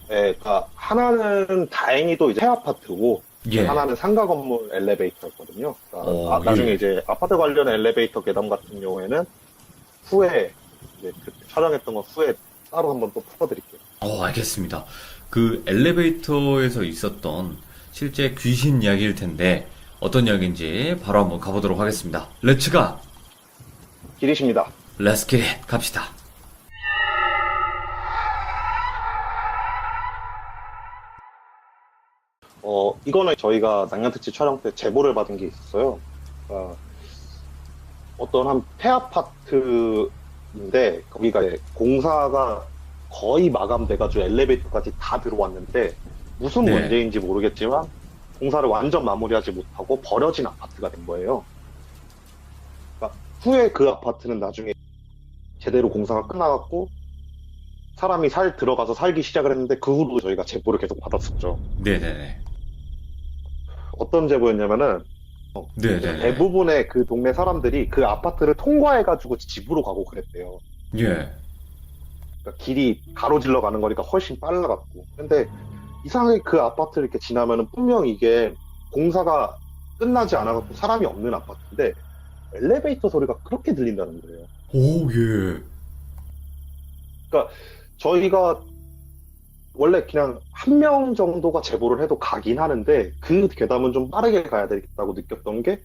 네, 그러니까 하나는 다행히도 이제 새 아파트고 예. 하나는 상가 건물 엘리베이터였거든요. 그러니까 나중에 예. 이제 아파트 관련 엘리베이터 괴담 같은 경우에는 후에 이제 그 촬영했던 거 후에 따로 한번 또 풀어드릴게요. 알겠습니다. 그 엘리베이터에서 있었던 실제 귀신 이야기일 텐데 어떤 이야기인지 바로 한번 가보도록 하겠습니다. 렛츠가! 길이십니다. 렛츠 겟 잇! 갑시다. 이거는 저희가 낙년특집 촬영 때 제보를 받은 게 있었어요. 그러니까 어떤 한 폐아파트인데 거기가 이제 공사가 거의 마감돼가지고 엘리베이터까지 다 들어왔는데 무슨 네. 문제인지 모르겠지만 공사를 완전 마무리하지 못하고 버려진 아파트가 된 거예요. 그러니까 후에 그 아파트는 나중에 제대로 공사가 끝나갖고 사람이 들어가서 살기 시작을 했는데 그 후로 저희가 제보를 계속 받았었죠. 네네네. 어떤 제보였냐면은 네네네. 대부분의 그 동네 사람들이 그 아파트를 통과해가지고 집으로 가고 그랬대요. 예. 그러니까 길이 가로질러 가는 거니까 훨씬 빨라갖고. 근데 이상하게 그 아파트를 이렇게 지나면은 분명 이게 공사가 끝나지 않아갖고 사람이 없는 아파트인데 엘리베이터 소리가 그렇게 들린다는 거예요. 오, 예. 그러니까 저희가 원래 그냥 한 명 정도가 제보를 해도 가긴 하는데 그 괴담은 좀 빠르게 가야 되겠다고 느꼈던 게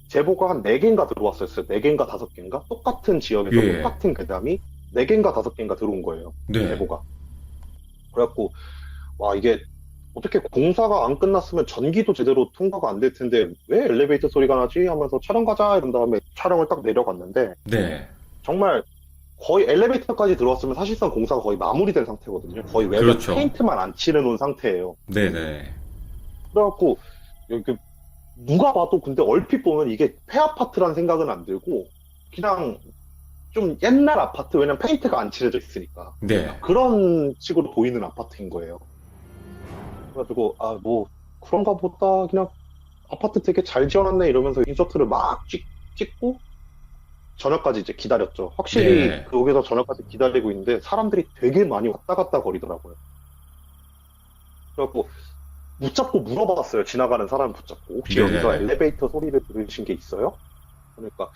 제보가 한 4개인가 들어왔어요. 4개인가 5개인가? 똑같은 지역에서 예. 똑같은 괴담이 4개인가 5개인가 들어온 거예요. 네. 제보가. 그래갖고 와 이게 어떻게 공사가 안 끝났으면 전기도 제대로 통과가 안 될 텐데 왜 엘리베이터 소리가 나지? 하면서 촬영 가자 이런 다음에 촬영을 딱 내려갔는데 네. 정말 거의 엘리베이터까지 들어왔으면 사실상 공사가 거의 마무리된 상태거든요. 거의 외벽 그렇죠. 페인트만 안 칠해놓은 상태예요. 네네. 그래갖고 여기 누가 봐도 근데 얼핏 보면 이게 폐아파트라는 생각은 안 들고 그냥 좀 옛날 아파트 왜냐면 페인트가 안 칠해져 있으니까 네. 그런 식으로 보이는 아파트인 거예요. 그래가지고 뭐 그런가 보다 그냥 아파트 되게 잘 지어놨네 이러면서 인서트를 막 찍고 저녁까지 이제 기다렸죠. 확실히 네. 여기서 저녁까지 기다리고 있는데 사람들이 되게 많이 왔다 갔다 거리더라고요. 그래갖고 붙잡고 물어봤어요. 지나가는 사람 붙잡고 혹시 네. 여기서 엘리베이터 소리를 들으신 게 있어요? 그러니까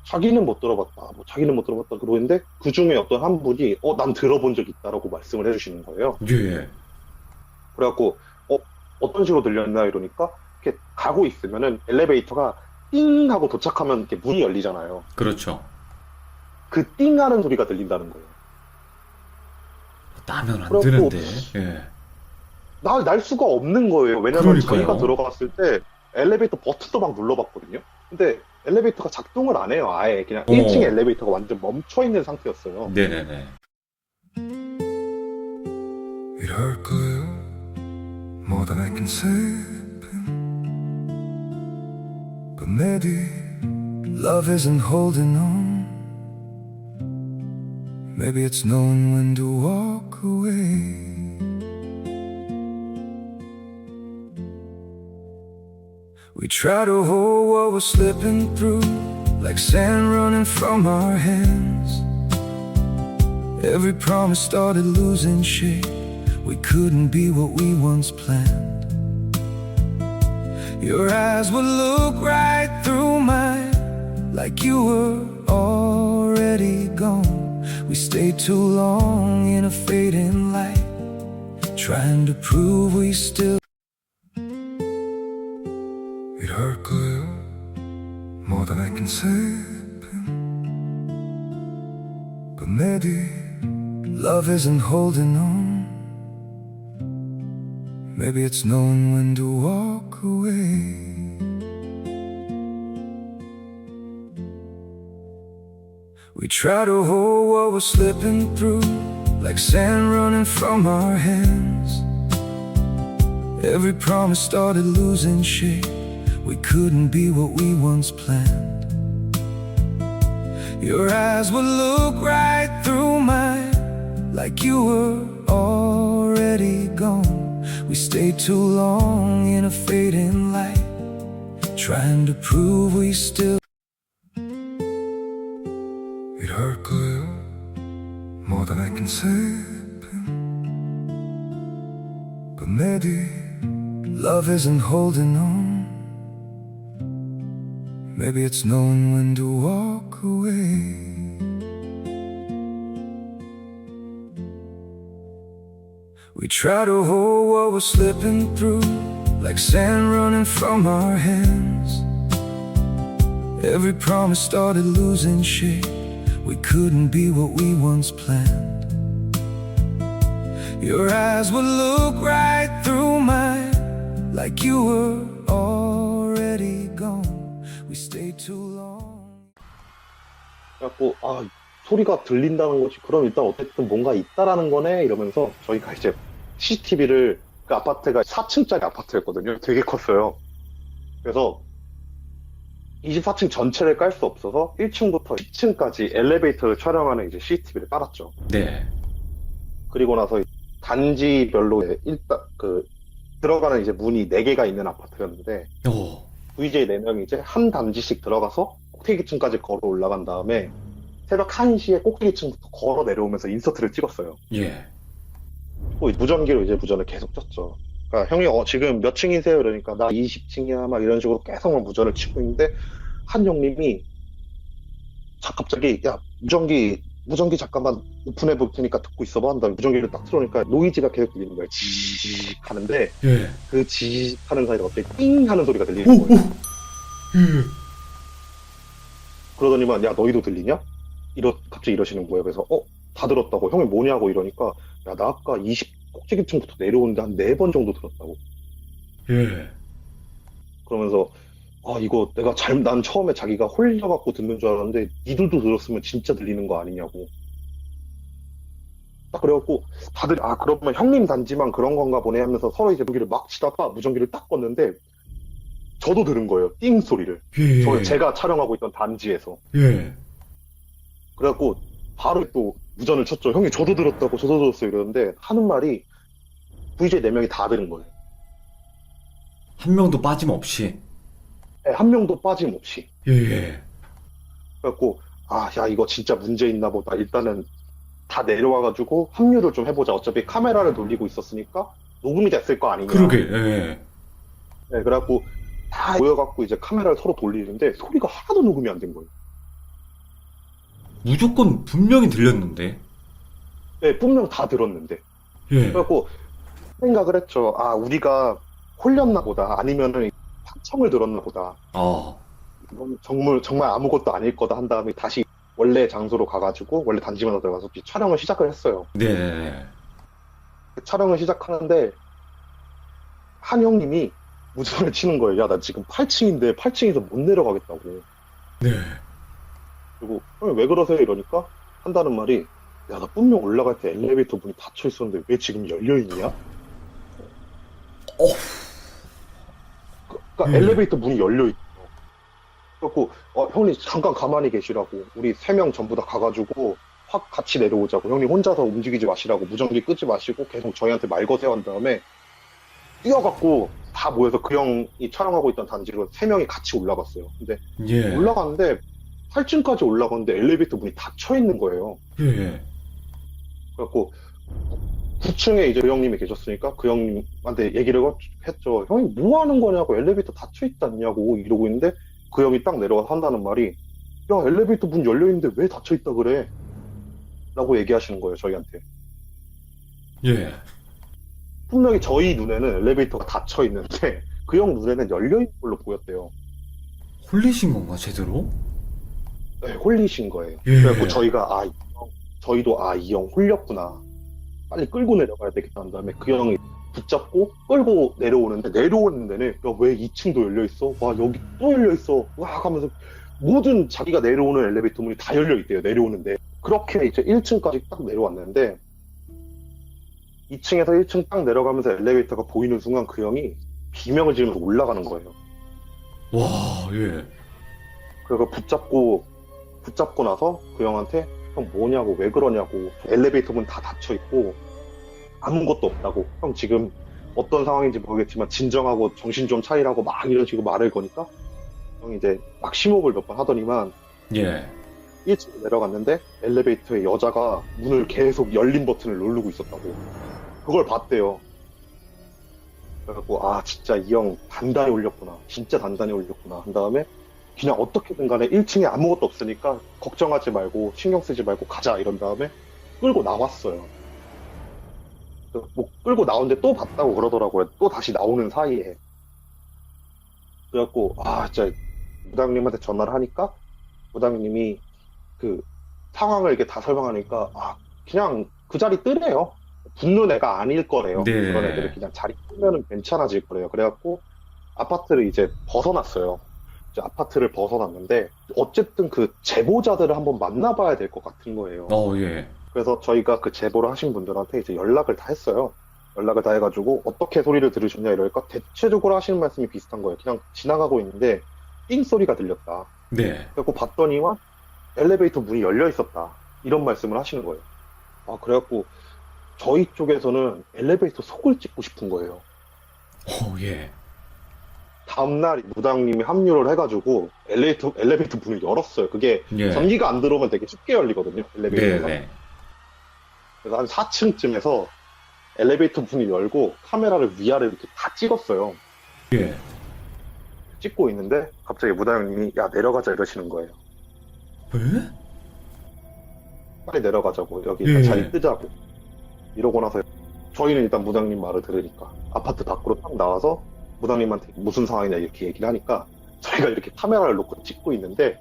자기는 못 들어봤다. 뭐 자기는 못 들어봤다 그러는데 그 중에 어떤 한 분이 난 들어본 적 있다라고 말씀을 해주시는 거예요. 예. 그래갖고 어떤 식으로 들렸나 이러니까 이렇게 가고 있으면은 엘리베이터가 띵 하고 도착하면 이렇게 문이 열리잖아요. 그렇죠. 그 띵 하는 소리가 들린다는 거예요. 나면 안 그래갖고 되는데. 예. 날 수가 없는 거예요. 왜냐면 그러니까요. 저희가 들어갔을 때 엘리베이터 버튼도 막 눌러봤거든요. 근데 엘리베이터가 작동을 안 해요. 아예 그냥 1층 엘리베이터가 완전 멈춰 있는 상태였어요. 네네네. 이럴 거예요 more than I can say but maybe love isn't holding on maybe it's knowing when to walk away we try to hold what we're slipping through like sand running from our hands every promise started losing shape we couldn't be what we once planned your eyes would look right through mine like you were already gone we stayed too long in a fading light trying to prove we still 이럴 거예요 more than I can say but maybe love isn't holding on maybe it's knowing when to walk away we try to hold what we're slipping through like sand running from our hands every promise started losing shape we couldn't be what we once planned your eyes would look right through mine like you were already gone we stayed too long in a fading light trying to prove we still 이럴 거예요 more than I can say but maybe love isn't holding on maybe it's knowing when to walk away we try to hold what we're slipping through like sand running from our hands every promise started losing shape we couldn't be what we once planned your eyes would look right through mine like you were already gone we stayed too long 그래갖고 소리가 들린다는 거지. 그럼 일단 어쨌든 뭔가 있다라는 거네 이러면서 저희가 이제 CCTV를 그 아파트가 4층짜리 아파트였거든요. 되게 컸어요. 그래서 24층 전체를 깔 수 없어서 1층부터 2층까지 엘리베이터를 촬영하는 이제 CCTV를 깔았죠. 네. 그리고 나서 단지별로 일단 그 들어가는 이제 문이 4개가 있는 아파트였는데 오. VJ 4명이 이제 한 단지씩 들어가서 꼭대기층까지 걸어 올라간 다음에 새벽 1시에 꼭대기층부터 걸어 내려오면서 인서트를 찍었어요. 예. 또 무전기로 이제 무전을 계속 쳤죠. 그러니까 형이 지금 몇 층이세요? 이러니까 나 20층이야 막 이런 식으로 계속 막 무전을 치고 있는데 한 형님이 갑자기 야 무전기 잠깐만 오픈해 볼 테니까 듣고 있어봐 한 다음에 무전기를 딱 틀어놓으니까 노이즈가 계속 들리는 거예요. 지직 하는데 예. 그 지직 하는 사이에 갑자기 띵 하는 소리가 오, 들리는 오. 거예요. 예. 그러더니만 야 너희도 들리냐? 갑자기 이러시는 거예요. 그래서 다 들었다고. 형이 뭐냐고 이러니까 야 나 아까 꼭대기층부터 내려오는데 한 4번 정도 들었다고. 예. 그러면서 이거 난 처음에 자기가 홀려갖고 듣는 줄 알았는데 니들도 들었으면 진짜 들리는 거 아니냐고. 딱 그래갖고 다들 그러면 형님 단지만 그런 건가 보네 하면서 서로 이제 무기를 막 치다가 무전기를 딱 껐는데 저도 들은 거예요. 띵 소리를. 예. 제가 촬영하고 있던 단지에서. 예. 그래갖고 바로 또 무전을 쳤죠. 형이 저도 들었어요 이러는데 하는 말이 VJ 4명이 다 들은 거예요. 한 명도 빠짐없이. 네, 한 명도 빠짐없이. 예. 그래갖고 야 이거 진짜 문제 있나 보다. 일단은 다 내려와가지고 합류를 좀 해보자. 어차피 카메라를 돌리고 있었으니까 녹음이 됐을 거 아니냐. 그러게. 예. 네, 그래갖고 다 모여갖고 이제 카메라를 서로 돌리는데 소리가 하나도 녹음이 안 된 거예요. 무조건 분명히 들렸는데. 네, 분명 다 들었는데. 예. 그래갖고 생각을 했죠. 우리가 홀렸나 보다. 아니면은 확청을 들었나 보다. 이건 정말 아무것도 아닐 거다 한 다음에 다시 원래 장소로 가가지고 원래 단지마다 들어가서 촬영을 시작을 했어요. 네. 촬영을 시작하는데 한 형님이 무전을 치는 거예요. 야, 나 지금 8층인데 8층에서 못 내려가겠다고. 네. 그리고 형님 왜 그러세요? 이러니까 한다는 말이 야, 나 분명 올라갈 때 엘리베이터 문이 닫혀 있었는데 왜 지금 열려 있냐? 어. 그러니까 엘리베이터 문이 열려 있어. 그래갖고 형님 잠깐 가만히 계시라고. 우리 3명 전부 다 가가지고 확 같이 내려오자고. 형님 혼자서 움직이지 마시라고. 무전기 끄지 마시고 계속 저희한테 말 거세요 한 다음에 뛰어갖고 다 모여서 그 형이 촬영하고 있던 단지로 3명이 같이 올라갔어요. 근데 예. 올라갔는데 8층까지 올라갔는데 엘리베이터 문이 닫혀 있는 거예요. 예. 그래갖고 9층에 이제 그 형님이 계셨으니까 그 형님한테 얘기를 했죠. 형님 뭐 하는 거냐고, 엘리베이터 닫혀 있다냐고 이러고 있는데 그 형이 딱 내려와서 한다는 말이, 야, 엘리베이터 문 열려 있는데 왜 닫혀 있다 그래? 라고 얘기하시는 거예요, 저희한테. 예. 분명히 저희 눈에는 엘리베이터가 닫혀 있는데 그 형 눈에는 열려 있는 걸로 보였대요. 홀리신 건가, 제대로? 네, 홀리신 거예요. 예. 그래갖고 저희가 저희도 이 형 홀렸구나. 빨리 끌고 내려가야 되겠다 한 다음에 그 형이 붙잡고 끌고 내려오는 데는 야, 왜 2층도 열려 있어? 와, 여기 또 열려 있어. 와, 하면서 모든 자기가 내려오는 엘리베이터 문이 다 열려 있대요, 내려오는데. 그렇게 이제 1층까지 딱 내려왔는데 2층에서 1층 딱 내려가면서 엘리베이터가 보이는 순간 그 형이 비명을 지르면서 올라가는 거예요. 와, 예. 그래서 붙잡고 나서 그 형한테, 형 뭐냐고, 왜 그러냐고, 엘리베이터 문 다 닫혀 있고 아무것도 없다고, 형 지금 어떤 상황인지 모르겠지만 진정하고 정신 좀 차리라고 막 이런 식으로 말을 거니까 형이 이제 막 심호흡을 몇 번 하더니만 예. 1층에 내려갔는데 엘리베이터에 여자가 문을 계속 열린 버튼을 누르고 있었다고. 그걸 봤대요. 그래갖고 진짜 이 형 단단히 올렸구나, 진짜 단단히 올렸구나 한 다음에 그냥 어떻게든 간에 1층에 아무것도 없으니까 걱정하지 말고 신경 쓰지 말고 가자 이런 다음에 끌고 나왔어요. 뭐 끌고 나오는데 또 봤다고 그러더라고요. 또 다시 나오는 사이에. 그래갖고 진짜 무당님한테 전화를 하니까 무당님이 그 상황을 이렇게 다 설명하니까 그냥 그 자리 뜨래요. 붙는 애가 아닐 거래요. 네. 그런 애들은 그냥 자리 뜨면은 괜찮아질 거래요. 그래갖고 아파트를 이제 벗어났어요. 이제 아파트를 벗어났는데 어쨌든 그 제보자들을 한번 만나봐야 될 것 같은 거예요. 예. 그래서 저희가 그 제보를 하신 분들한테 이제 연락을 다 했어요. 연락을 다 해가지고 어떻게 소리를 들으셨냐 이러니까 대체적으로 하시는 말씀이 비슷한 거예요. 그냥 지나가고 있는데 띵 소리가 들렸다. 네. 그래갖고 봤더니만 엘리베이터 문이 열려 있었다. 이런 말씀을 하시는 거예요. 그래갖고 저희 쪽에서는 엘리베이터 속을 찍고 싶은 거예요. 예. 다음날 무당님이 합류를 해가지고 엘리베이터 문을 열었어요. 그게 예. 전기가 안 들어오면 되게 쉽게 열리거든요, 엘리베이터가. 네. 그래서 한 4층쯤에서 엘리베이터 문을 열고 카메라를 위아래 이렇게 다 찍었어요. 예. 찍고 있는데 갑자기 무당님이 야, 내려가자 이러시는 거예요. 왜? 빨리 내려가자고, 여기 예. 자리 뜨자고 이러고 나서 저희는 일단 무당님 말을 들으니까 아파트 밖으로 딱 나와서 무당님한테 무슨 상황이냐 이렇게 얘기를 하니까 저희가 이렇게 카메라를 놓고 찍고 있는데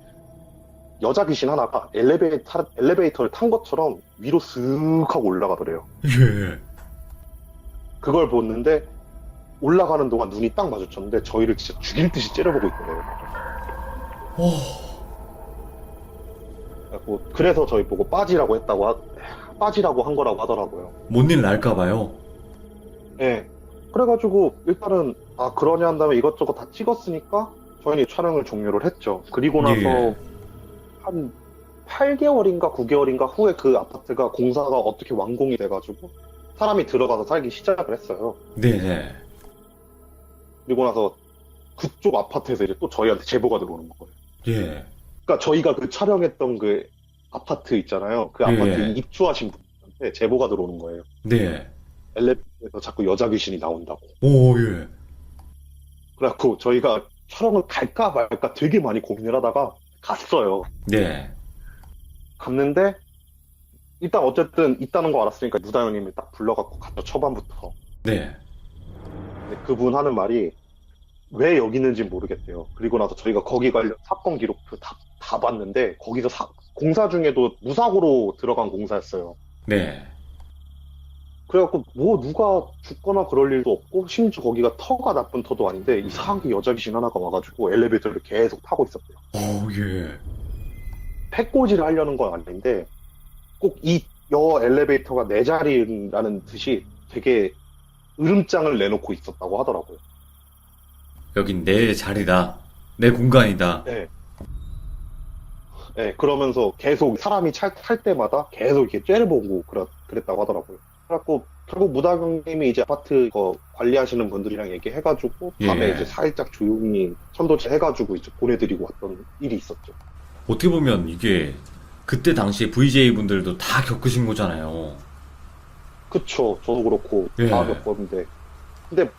여자 귀신 하나가 엘리베이터를 탄 것처럼 위로 쓱 하고 올라가더래요. 예. 그걸 보는데 올라가는 동안 눈이 딱 마주쳤는데 저희를 진짜 죽일 듯이 째려보고 있더래요. 그래서 저희 보고 빠지라고 한 거라고 하더라고요. 뭔 일 날까봐요. 예. 그래가지고 일단은 그러냐 한 다음에 이것저것 다 찍었으니까 저희는 촬영을 종료를 했죠. 그리고 나서 예. 한 8개월인가 9개월인가 후에 그 아파트가 공사가 어떻게 완공이 돼가지고 사람이 들어가서 살기 시작을 했어요. 네. 그리고 나서 그쪽 아파트에서 이제 또 저희한테 제보가 들어오는 거예요. 예. 그러니까 저희가 그 촬영했던 그 아파트 있잖아요. 그 아파트 예. 입주하신 분한테 제보가 들어오는 거예요. 네. 엘리베이터에서 자꾸 여자 귀신이 나온다고. 예. 그래갖고 저희가 촬영을 갈까 말까 되게 많이 고민을 하다가 갔어요. 네. 갔는데 일단 어쨌든 있다는 거 알았으니까 무다현님을 딱 불러갖고 갔죠. 초반부터. 네. 근데 그분 하는 말이 왜 여기 있는지 모르겠대요. 그리고 나서 저희가 거기 관련 사건 기록표 다 봤는데 거기서 공사 중에도 무사고로 들어간 공사였어요. 네. 그래갖고 뭐 누가 죽거나 그럴 일도 없고 심지어 거기가 터가 나쁜 터도 아닌데 이상하게 여자 귀신 하나가 와가지고 엘리베이터를 계속 타고 있었대요. 예. 패꼬지를 하려는 건 아닌데 꼭 이 여 엘리베이터가 내 자리라는 듯이 되게 으름장을 내놓고 있었다고 하더라고요. 여긴 내 자리다. 내 공간이다. 네. 네, 그러면서 계속 사람이 탈 때마다 계속 이렇게 째려보고 그랬다고 하더라고요. 그래갖고 결국 무당님이 이제 아파트 거 관리하시는 분들이랑 얘기해가지고 밤에 예. 이제 살짝 조용히 천도체 해가지고 이제 보내드리고 왔던 일이 있었죠. 어떻게 보면 이게 그때 당시에 VJ 분들도 다 겪으신 거잖아요. 그쵸. 저도 그렇고 예. 다 겪었는데. 근데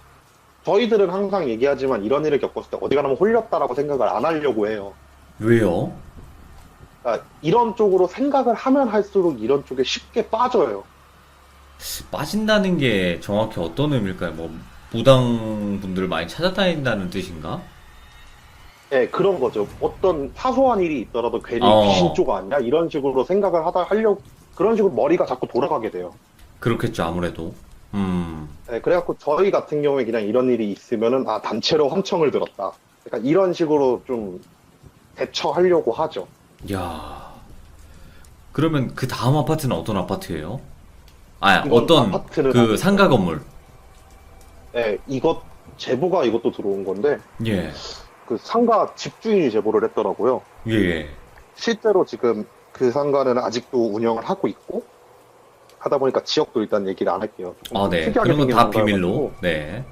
저희들은 항상 얘기하지만 이런 일을 겪었을 때 어디 가면 홀렸다라고 생각을 안 하려고 해요. 왜요? 그러니까 이런 쪽으로 생각을 하면 할수록 이런 쪽에 쉽게 빠져요. 빠진다는 게 정확히 어떤 의미일까요? 뭐 무당 분들을 많이 찾아다닌다는 뜻인가? 네, 그런 거죠. 어떤 사소한 일이 있더라도 괜히 어. 귀신 쪽 아니야? 이런 식으로 생각을 하려고, 그런 식으로 머리가 자꾸 돌아가게 돼요. 그렇겠죠, 아무래도. 네, 그래갖고 저희 같은 경우에 그냥 이런 일이 있으면은, 아, 단체로 환청을 들었다. 그러니까 이런 식으로 좀 대처하려고 하죠. 야. 그러면 그 다음 아파트는 어떤 아파트예요? 아, 이건 어떤 아파트는 그 아니고. 상가 건물. 네, 제보가 이것도 들어온 건데, 예. 그 상가 집주인이 제보를 했더라고요. 예, 예. 실제로 지금 그 상가는 아직도 운영을 하고 있고, 하다 보니까 지역도 일단 얘기를 안 할게요. 좀 아, 네. 특이하게 그런 건 생긴 다 상가여가지고 비밀로. 네.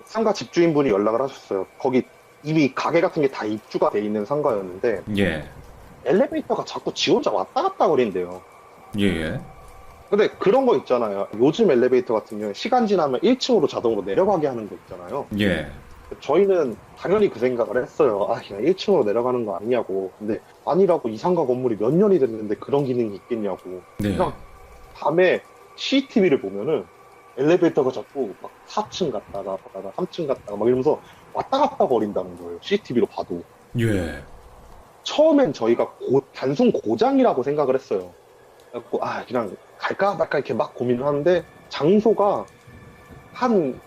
상가 집주인분이 연락을 하셨어요. 거기 이미 가게 같은 게 다 입주가 돼 있는 상가였는데 예. 엘리베이터가 자꾸 지 혼자 왔다 갔다 거린대요. 예, 예. 근데 그런 거 있잖아요. 요즘 엘리베이터 같은 경우에 시간 지나면 1층으로 자동으로 내려가게 하는 거 있잖아요. 예. 저희는 당연히 그 생각을 했어요. 아, 그냥 1층으로 내려가는 거 아니냐고. 근데 아니라고, 이 상가 건물이 몇 년이 됐는데 그런 기능이 있겠냐고. 네. 그냥 밤에 CCTV를 보면은 엘리베이터가 자꾸 막 4층 갔다가 3층 갔다가 막 이러면서 왔다 갔다 거린다는 거예요. CCTV로 봐도. 예. 처음엔 저희가 단순 고장이라고 생각을 했어요. 그래갖고, 아, 그냥 갈까 말까 이렇게 막 고민을 하는데, 장소가 한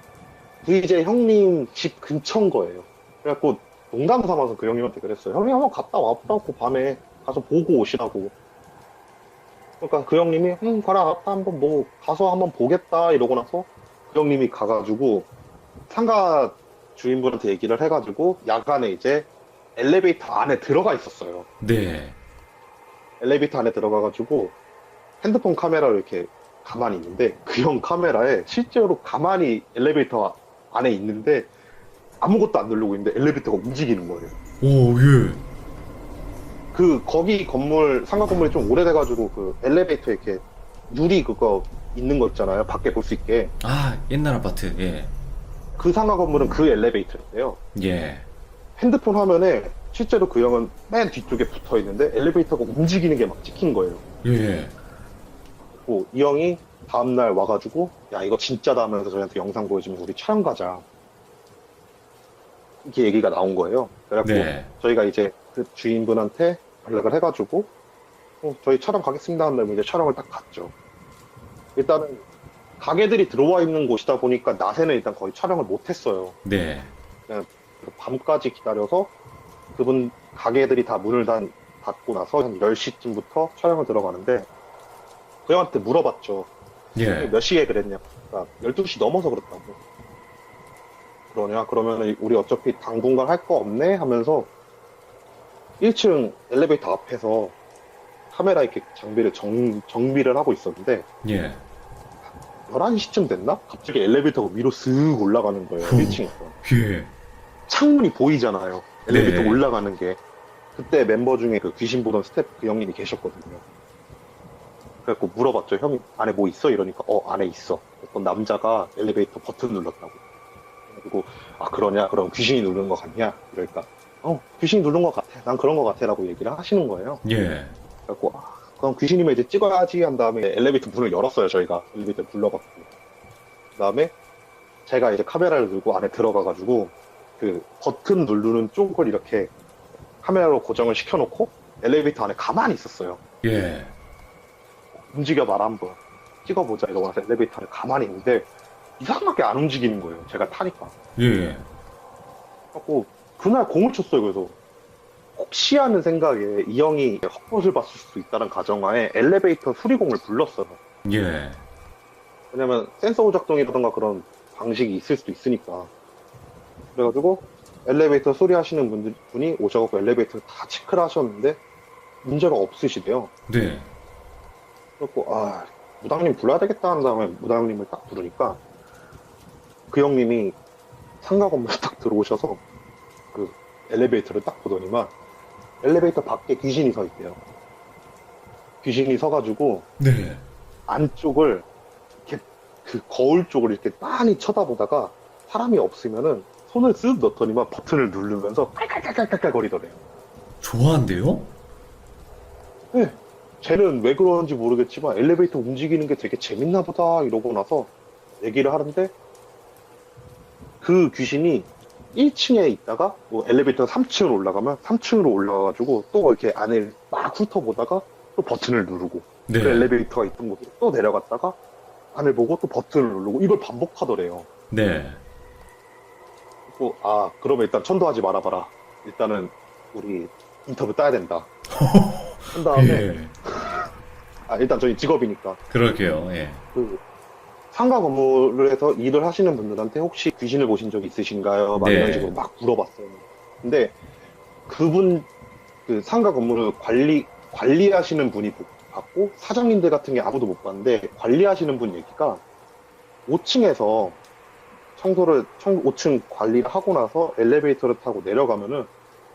VJ 형님 집 근처인 거예요. 그래갖고, 농담 삼아서 그 형님한테 그랬어요. 형님 한번 갔다 와보라고, 밤에 가서 보고 오시라고. 그러니까 그 형님이, 가라, 갔다 한번 뭐, 가서 한번 보겠다, 이러고 나서, 그 형님이 가가지고, 상가 주인분한테 얘기를 해가지고, 야간에 이제 엘리베이터 안에 들어가 있었어요. 네. 엘리베이터 안에 들어가가지고 핸드폰 카메라로 이렇게 가만히 있는데 그 형 카메라에 실제로 가만히 엘리베이터 안에 있는데 아무것도 안 누르고 있는데 엘리베이터가 움직이는 거예요. 오, 예. 거기 건물, 상가 건물이 좀 오래돼가지고 그 엘리베이터 이렇게 유리 그거 있는 거 있잖아요. 밖에 볼 수 있게. 아, 옛날 아파트. 예. 그 상가 건물은 그 엘리베이터였대요. 예. 핸드폰 화면에 실제로 그 형은 맨 뒤쪽에 붙어 있는데 엘리베이터가 움직이는 게 막 찍힌 거예요. 예. 이 형이 다음날 와가지고, 야, 이거 진짜다 하면서 저희한테 영상 보여주면서 우리 촬영 가자. 이렇게 얘기가 나온 거예요. 그래갖고 네. 저희가 이제 그 주인분한테 연락을 해가지고, 저희 촬영 가겠습니다 하면 이제 촬영을 딱 갔죠. 일단은 가게들이 들어와 있는 곳이다 보니까 낮에는 일단 거의 촬영을 못 했어요. 네. 밤까지 기다려서 그분 가게들이 다 문을 닫고 나서 한 10시쯤부터 촬영을 들어가는데 그 형한테 물어봤죠. 예. 몇 시에 그랬냐. 그러니까 12시 넘어서 그랬다고. 그러냐? 그러면 우리 어차피 당분간 할 거 없네? 하면서 1층 엘리베이터 앞에서 카메라 이렇게 장비를 정비를 하고 있었는데 예. 11시쯤 됐나? 갑자기 엘리베이터가 위로 쓱 올라가는 거예요. 1층에서. 예. 창문이 보이잖아요. 엘리베이터 네. 올라가는 게. 그때 멤버 중에 그 귀신 보던 스태프 그 형님이 계셨거든요. 그래갖고 물어봤죠. 형이 안에 뭐 있어? 이러니까 안에 있어. 어떤 남자가 엘리베이터 버튼 눌렀다고. 그리고 아 그러냐? 그럼 귀신이 누른 거 같냐? 이러니까 귀신이 누른 거 같아. 난 그런 거 같아. 라고 얘기를 하시는 거예요. 예. 그래갖고 그럼 귀신이면 이제 찍어야지 한 다음에 엘리베이터 문을 열었어요. 저희가 엘리베이터 불러봤고 그 다음에 제가 이제 카메라를 들고 안에 들어가가지고 그 버튼 누르는 쪽을 이렇게 카메라로 고정을 시켜놓고 엘리베이터 안에 가만히 있었어요. 예. 움직여봐라 한번 찍어보자 이러고 나서 엘리베이터 안에 가만히 있는데 이상하게 안 움직이는 거예요. 제가 타니까. 예. 그래갖고 그날 공을 쳤어요. 그래서 혹시 하는 생각에 이 형이 헛것을 봤을 수 있다는 가정하에 엘리베이터 수리공을 불렀어요. 예. 왜냐면 센서 오작동이라던가 그런 방식이 있을 수도 있으니까. 그래가지고 엘리베이터 수리하시는 분이 오셔서 엘리베이터를 다 체크를 하셨는데 문제가 없으시대요. 네. 그래갖고 무당님 불러야 되겠다 한 다음에 무당님을 딱 부르니까 그 형님이 상가 건물에 딱 들어오셔서 그 엘리베이터를 딱 보더니만 엘리베이터 밖에 귀신이 서 있대요. 귀신이 서가지고 네. 안쪽을 이렇게 그 거울 쪽을 이렇게 빤히 쳐다보다가 사람이 없으면은 손을 쓱 넣더니만 버튼을 누르면서 깔깔깔깔깔 거리더래요. 좋아한대요? 네. 쟤는 왜 그러는지 모르겠지만 엘리베이터 움직이는 게 되게 재밌나 보다 이러고 나서 얘기를 하는데 그 귀신이 1층에 있다가 뭐 엘리베이터가 3층으로 올라가면 3층으로 올라가가지고 또 이렇게 안을 막 훑어보다가 또 버튼을 누르고 네. 그 엘리베이터가 있던 곳으로 또 내려갔다가 안을 보고 또 버튼을 누르고 이걸 반복하더래요. 네. 또, 그러면 일단 천도하지 말아봐라. 일단은 우리 인터뷰 따야 된다. 한 다음에 예. 일단 저희 직업이니까 그럴게요. 예. 그 상가 건물을 해서 일을 하시는 분들한테 혹시 귀신을 보신 적 있으신가요? 막 네. 이런 식으로 막 물어봤어요. 근데 그분 그 상가 건물을 관리하시는 분이 봤고 사장님들 같은 게 아무도 못 봤는데 관리하시는 분 얘기가 5층에서 5층 관리를 하고 나서 엘리베이터를 타고 내려가면은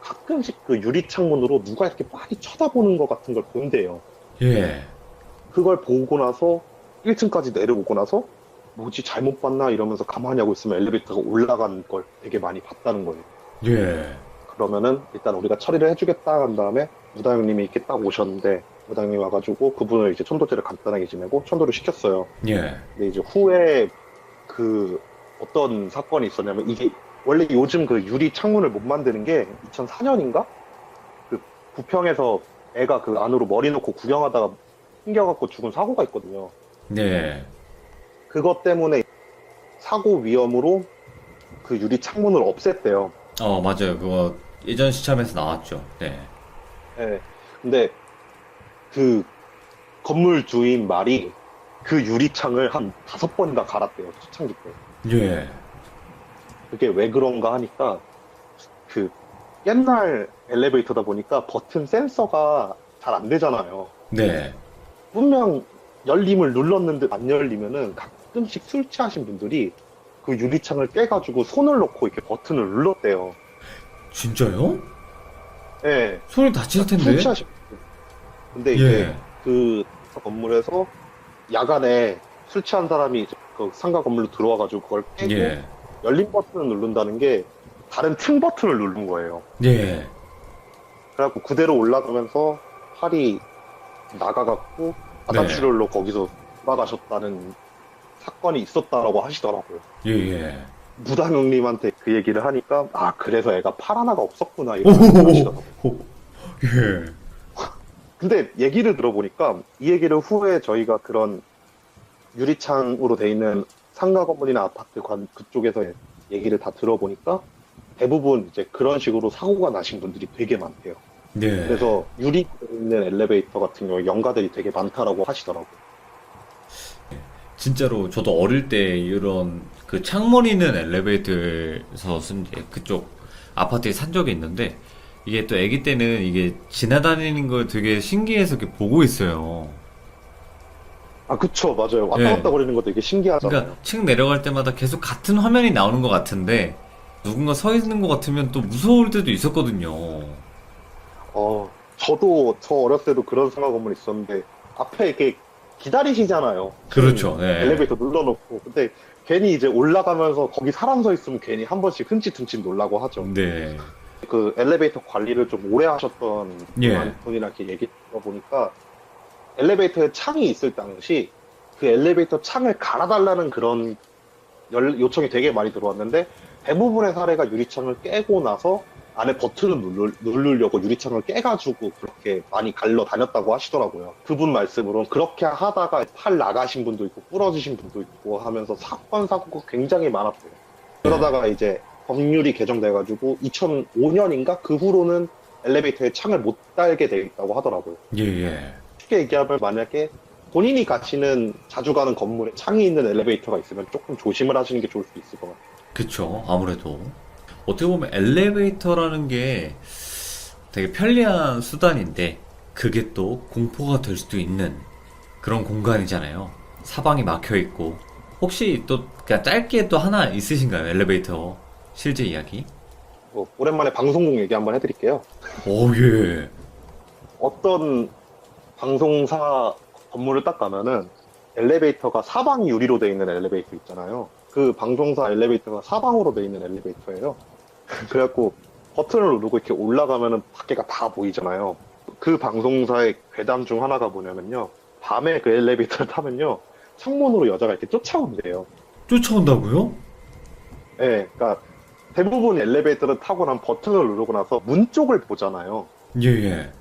가끔씩 그 유리 창문으로 누가 이렇게 빤히 쳐다보는 것 같은 걸 본대요. 예. 그걸 보고 나서 1층까지 내려오고 나서 뭐지 잘못 봤나 이러면서 가만히 하고 있으면 엘리베이터가 올라간 걸 되게 많이 봤다는 거예요. 예. 그러면은 일단 우리가 처리를 해주겠다 한 다음에 무당님이 이렇게 딱 오셨는데 무당님이 와가지고 그분을 이제 천도제를 간단하게 지내고 천도를 시켰어요. 예. 근데 이제 후에 그 어떤 사건이 있었냐면 이게 원래 요즘 그 유리 창문을 못 만드는 게 2004년인가? 그 부평에서 애가 그 안으로 머리 넣고 구경하다가 튕겨갖고 죽은 사고가 있거든요. 네. 그것 때문에 사고 위험으로 그 유리 창문을 없앴대요. 맞아요. 그거 예전 시참에서 나왔죠. 네. 예. 근데 그 건물 주인 말이 그 유리창을 한 5번이나 갈았대요. 초창기 때. 예. 그게 왜 그런가 하니까 그 옛날 엘리베이터다 보니까 버튼 센서가 잘 안 되잖아요. 네. 분명 열림을 눌렀는데 안 열리면은 가끔씩 술 취하신 분들이 그 유리창을 깨가지고 손을 넣고 이렇게 버튼을 눌렀대요. 진짜요? 예. 손이 다칠 텐데. 술 취하신 분들. 근데 이제 예. 그 건물에서 야간에 술 취한 사람이 이제 그 상가 건물로 들어와가지고 그걸 깨고 예. 열림 버튼을 누른다는 게 다른 층 버튼을 누른 거예요. 예. 그래갖고 그대로 올라가면서 팔이 나가갖고 바다출혈로 거기서 돌아가셨다는 사건이 있었다라고 하시더라고요. 예. 예. 무당형님한테 그 얘기를 하니까 그래서 애가 팔 하나가 없었구나 이런 말을 하시더라고요. 예. 근데 얘기를 들어보니까 이 얘기를 후에 저희가 그런 유리창으로 돼 있는 상가 건물이나 아파트 그쪽에서 얘기를 다 들어보니까 대부분 이제 그런 식으로 사고가 나신 분들이 되게 많대요. 네. 그래서 유리 있는 엘리베이터 같은 경우에 연가들이 되게 많다라고 하시더라고요. 진짜로 저도 어릴 때 이런 그 창문 있는 엘리베이터에서 쓴 이제 그쪽 아파트에 산 적이 있는데 이게 또 아기 때는 이게 지나다니는 걸 되게 신기해서 이렇게 보고 있어요. 그쵸, 맞아요. 왔다 네. 갔다 거리는 것도 되게 신기하잖아요. 그러니까 층 내려갈 때마다 계속 같은 화면이 나오는 것 같은데 누군가 서 있는 것 같으면 또 무서울 때도 있었거든요. 저도 저 어렸을 때도 그런 상가 건물 있었는데 앞에 이렇게 기다리시잖아요. 그렇죠. 네. 엘리베이터 눌러놓고. 근데 괜히 이제 올라가면서 거기 사람 서 있으면 괜히 한 번씩 흠칫흠칫 놀라고 하죠. 네. 그 엘리베이터 관리를 좀 오래 하셨던 예. 분이랑 이렇게 얘기 들어보니까 엘리베이터에 창이 있을 당시 그 엘리베이터 창을 갈아달라는 그런 요청이 되게 많이 들어왔는데 대부분의 사례가 유리창을 깨고 나서 안에 버튼을 누르려고 유리창을 깨가지고 그렇게 많이 갈러 다녔다고 하시더라고요. 그분 말씀으로는 그렇게 하다가 팔 나가신 분도 있고 부러지신 분도 있고 하면서 사건 사고가 굉장히 많았대요. 그러다가 이제 법률이 개정돼가지고 2005년인가 그 후로는 엘리베이터에 창을 못 달게 되어 있다고 하더라고요. 예, 예. 쉽게 얘기하면 만약에 본인이 가시는 자주 가는 건물에 창이 있는 엘리베이터가 있으면 조금 조심을 하시는 게 좋을 수 있을 것 같아요. 그쵸. 아무래도. 어떻게 보면 엘리베이터라는 게 되게 편리한 수단인데, 그게 또 공포가 될 수도 있는 그런 공간이잖아요. 사방이 막혀 있고. 혹시 또 그냥 짧게 또 하나 있으신가요? 엘리베이터 실제 이야기? 오랜만에 방송국 얘기 한번 해드릴게요. 오, 예. 어떤 방송사 건물을 딱 가면은 엘리베이터가 사방 유리로 되어 있는 엘리베이터 있잖아요. 그 방송사 엘리베이터가 사방으로 되어 있는 엘리베이터예요. 그래갖고 버튼을 누르고 이렇게 올라가면은 밖에가 다 보이잖아요. 그 방송사의 괴담 중 하나가 뭐냐면요. 밤에 그 엘리베이터를 타면요. 창문으로 여자가 이렇게 쫓아온대요. 쫓아온다고요? 예, 그러니까 대부분 엘리베이터를 타고 난 버튼을 누르고 나서 문 쪽을 보잖아요. 예, 예.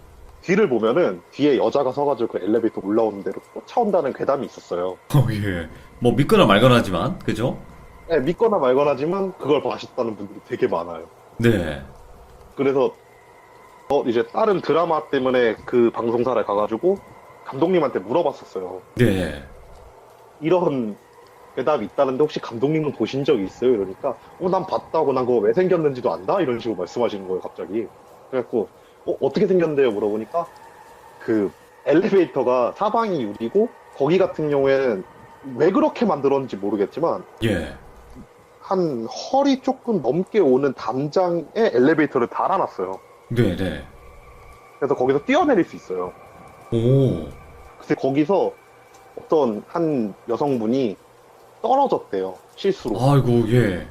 뒤를 보면은 뒤에 여자가 서가지고 그 엘리베이터 올라오는 대로 쫓아온다는 괴담이 있었어요. 예. 뭐 믿거나 말거나 하지만, 그죠? 예, 믿거나 말거나 하지만 그걸 봐셨다는 분들이 되게 많아요. 네. 그래서 이제 다른 드라마 때문에 그 방송사를 가가지고 감독님한테 물어봤었어요. 네. 이런 괴담이 있다는데 혹시 감독님은 보신 적이 있어요? 이러니까 난 봤다고, 난 그거 왜 생겼는지도 안다? 이런 식으로 말씀하시는 거예요, 갑자기. 그래갖고 어떻게 생겼는데요? 물어보니까 그 엘리베이터가 사방이 유리고 거기 같은 경우에는 왜 그렇게 만들었는지 모르겠지만 예. 한 허리 조금 넘게 오는 담장에 엘리베이터를 달아놨어요. 네, 네. 그래서 거기서 뛰어내릴 수 있어요. 오. 그래서 거기서 어떤 한 여성분이 떨어졌대요. 실수로. 아이고, 예.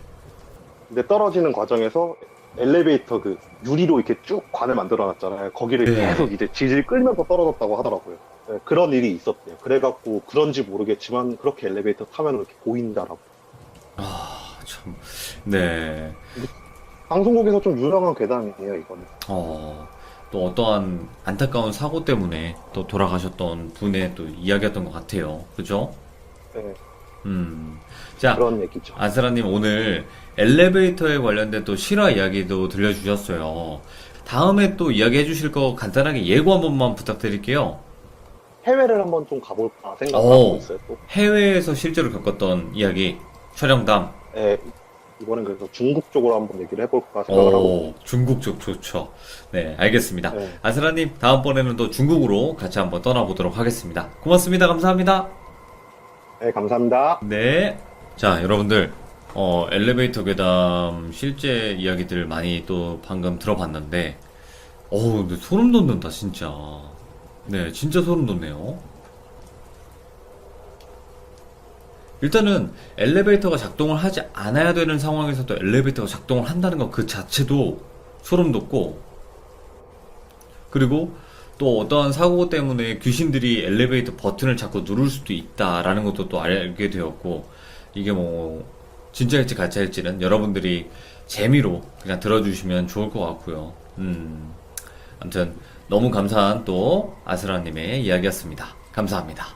근데 떨어지는 과정에서 엘리베이터 그 유리로 이렇게 쭉 관을 만들어놨잖아요. 거기를 네. 계속 이제 질질 끌면서 떨어졌다고 하더라고요. 네, 그런 일이 있었대요. 그래갖고 그런지 모르겠지만 그렇게 엘리베이터 타면 이렇게 보인다라고. 아, 참. 네. 방송국에서 좀 유명한 괴담이에요, 이거는. 또 어떠한 안타까운 사고 때문에 또 돌아가셨던 분의 또 이야기였던 것 같아요. 그죠? 네, 자, 그런 얘기죠. 아스라님 오늘 엘리베이터에 관련된 또 실화 이야기도 들려주셨어요. 다음에 또 이야기 해주실 거 간단하게 예고 한 번만 부탁드릴게요. 해외를 한번 좀 가볼까 생각하고 있어요, 또. 해외에서 실제로 겪었던 이야기, 촬영담. 네, 이번엔 그래서 중국 쪽으로 한번 얘기를 해볼까 생각을 하고. 중국 쪽 좋죠. 네, 알겠습니다. 네. 아스라님, 다음번에는 또 중국으로 같이 한번 떠나보도록 하겠습니다. 고맙습니다. 감사합니다. 네, 감사합니다. 네. 자, 여러분들, 엘리베이터 괴담 실제 이야기들 많이 또 방금 들어봤는데, 근데 소름 돋는다, 진짜. 네, 진짜 소름 돋네요. 일단은 엘리베이터가 작동을 하지 않아야 되는 상황에서도 엘리베이터가 작동을 한다는 것 그 자체도 소름 돋고, 그리고 또 어떠한 사고 때문에 귀신들이 엘리베이터 버튼을 자꾸 누를 수도 있다라는 것도 또 알게 되었고, 이게 뭐 진짜일지 가짜일지는 여러분들이 재미로 그냥 들어주시면 좋을 것 같고요. 아무튼 너무 감사한 또 아스라님의 이야기였습니다. 감사합니다.